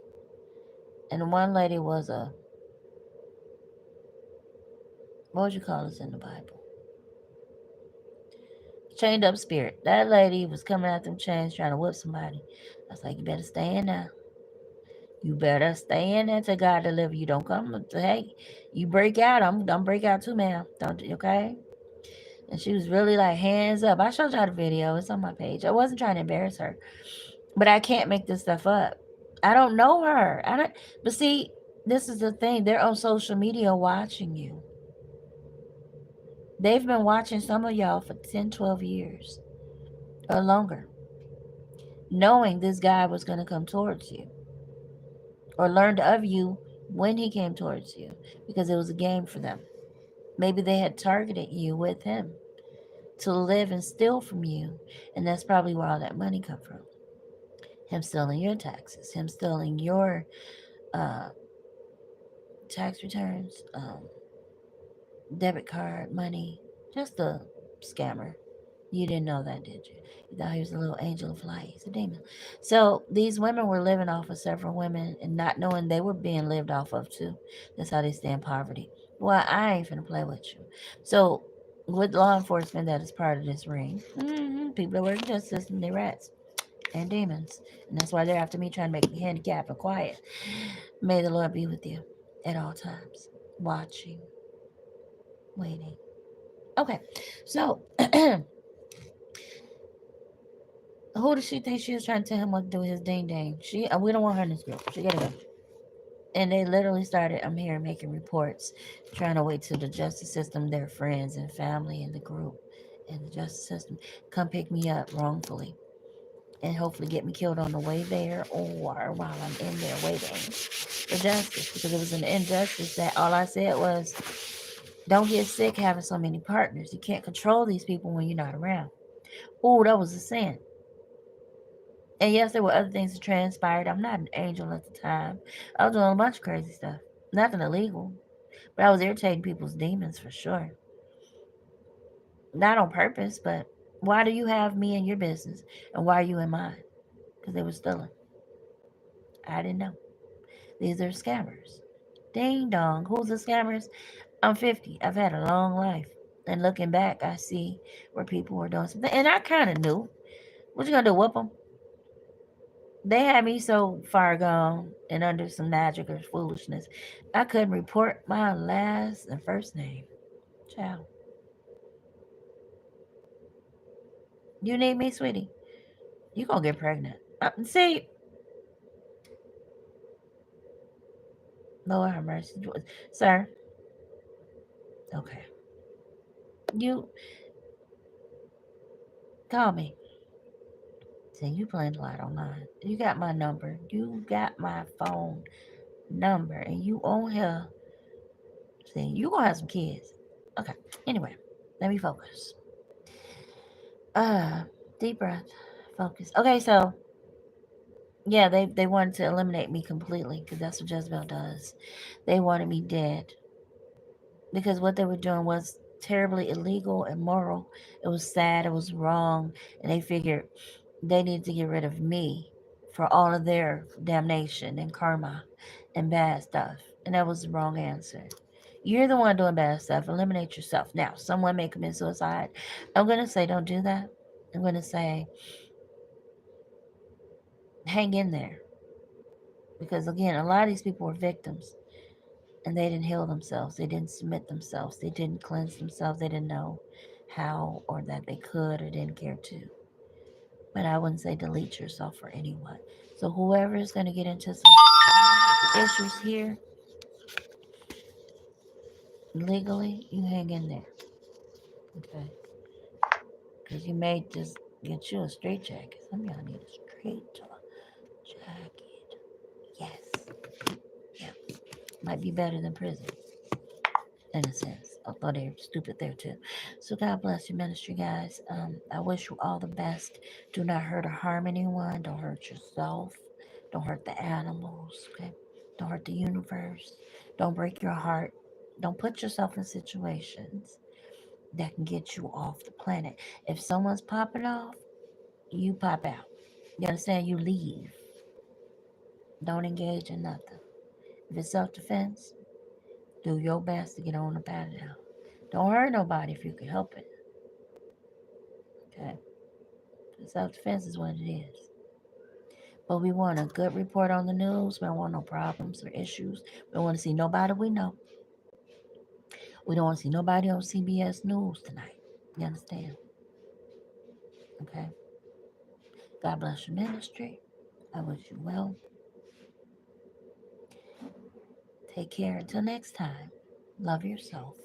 And one lady was a, what would you call this in the Bible? Chained up spirit. That lady was coming out them chains trying to whip somebody. I was like, you better stay in there. You better stay in there till God deliver you. Don't come. Hey, you break out. I'm break out too, ma'am. Don't, okay? And she was really like hands up. I showed y'all the video. It's on my page. I wasn't trying to embarrass her, but I can't make this stuff up. I don't know her. I don't. But see, this is the thing. They're on social media watching you. They've been watching some of y'all for 10, 12 years or longer, knowing this guy was going to come towards you or learned of you when he came towards you because it was a game for them. Maybe they had targeted you with him to live and steal from you, and that's probably where all that money come from. Him stealing your taxes, him stealing your uh, tax returns, debit card money, just a scammer. You didn't know that, did you? You thought he was a little angel of light. He's a demon. So these women were living off of several women and not knowing they were being lived off of too. That's how they stay in poverty. Well, I ain't finna play with you. So with law enforcement that is part of this ring, people that work in the justice system, they rats and demons. And that's why they're after me trying to make me handicapped and quiet. May the Lord be with you at all times. Watching, waiting. Okay, so who does she think she was trying to tell him what to do with his ding dang? We don't want her in this group. She gotta go. And they literally started, I'm here making reports, trying to wait till the justice system, their friends and family and the group and the justice system come pick me up wrongfully and hopefully get me killed on the way there or while I'm in there waiting for justice, because it was an injustice that all I said was, don't get sick having so many partners. You can't control these people when you're not around. Oh, that was a sin. And yes, there were other things that transpired. I'm not an angel at the time. I was doing a bunch of crazy stuff. Nothing illegal. But I was irritating people's demons for sure. Not on purpose, but why do you have me in your business? And why are you in mine? Because they were stealing. I didn't know. These are scammers. Ding dong. Who's the scammers? I'm 50. I've had a long life. And looking back, I see where people were doing something. And I kind of knew. What you gonna do? Whoop them? They had me so far gone and under some magic or foolishness, I couldn't report my last and first name. Child, you need me, sweetie? You gonna get pregnant? See, Lord have mercy, sir. Okay, you call me. See, you playing a lot online. You got my number. You got my phone number, and you on here. See, you gonna have some kids. Okay. Anyway, let me focus. Uh, deep breath. Focus. Okay, so yeah, they wanted to eliminate me completely because that's what Jezebel does. They wanted me dead because what they were doing was terribly illegal and immoral. It was sad. It was wrong, and they figured they needed to get rid of me for all of their damnation and karma and bad stuff. And that was the wrong answer. You're the one doing bad stuff. Eliminate yourself. Now, someone may commit suicide. I'm gonna say don't do that. I'm gonna say hang in there. Because again, a lot of these people were victims and they didn't heal themselves. They didn't submit themselves. They didn't cleanse themselves. They didn't know how or that they could or didn't care to. But I wouldn't say delete yourself for anyone. So whoever is going to get into some issues here legally, you hang in there. Okay. Because you may just get you a straight jacket. Some of y'all need a straight jacket. Yes. Yeah. Might be better than prison. In a sense. Although they're stupid there too. So God bless your ministry, guys. I wish you all the best. Do not hurt or harm anyone. Don't hurt yourself. Don't hurt the animals. Okay. Don't hurt the universe. Don't break your heart. Don't put yourself in situations that can get you off the planet. If someone's popping off, you pop out. You understand? You leave. Don't engage in nothing. If it's self defense, do your best to get on up out of there. Don't hurt nobody if you can help it. Okay? Self defense is what it is. But we want a good report on the news. We don't want no problems or issues. We don't want to see nobody we know. We don't want to see nobody on CBS News tonight. You understand? Okay? God bless your ministry. I wish you well. Take care until next time. Love yourself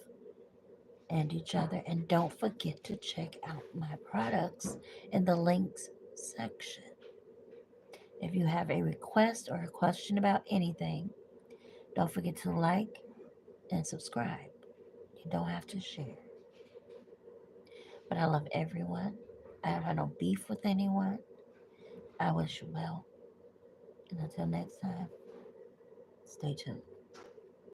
and each other. And don't forget to check out my products in the links section. If you have a request or a question about anything, don't forget to like and subscribe. You don't have to share. But I love everyone. I don't have no beef with anyone. I wish you well. And until next time, stay tuned.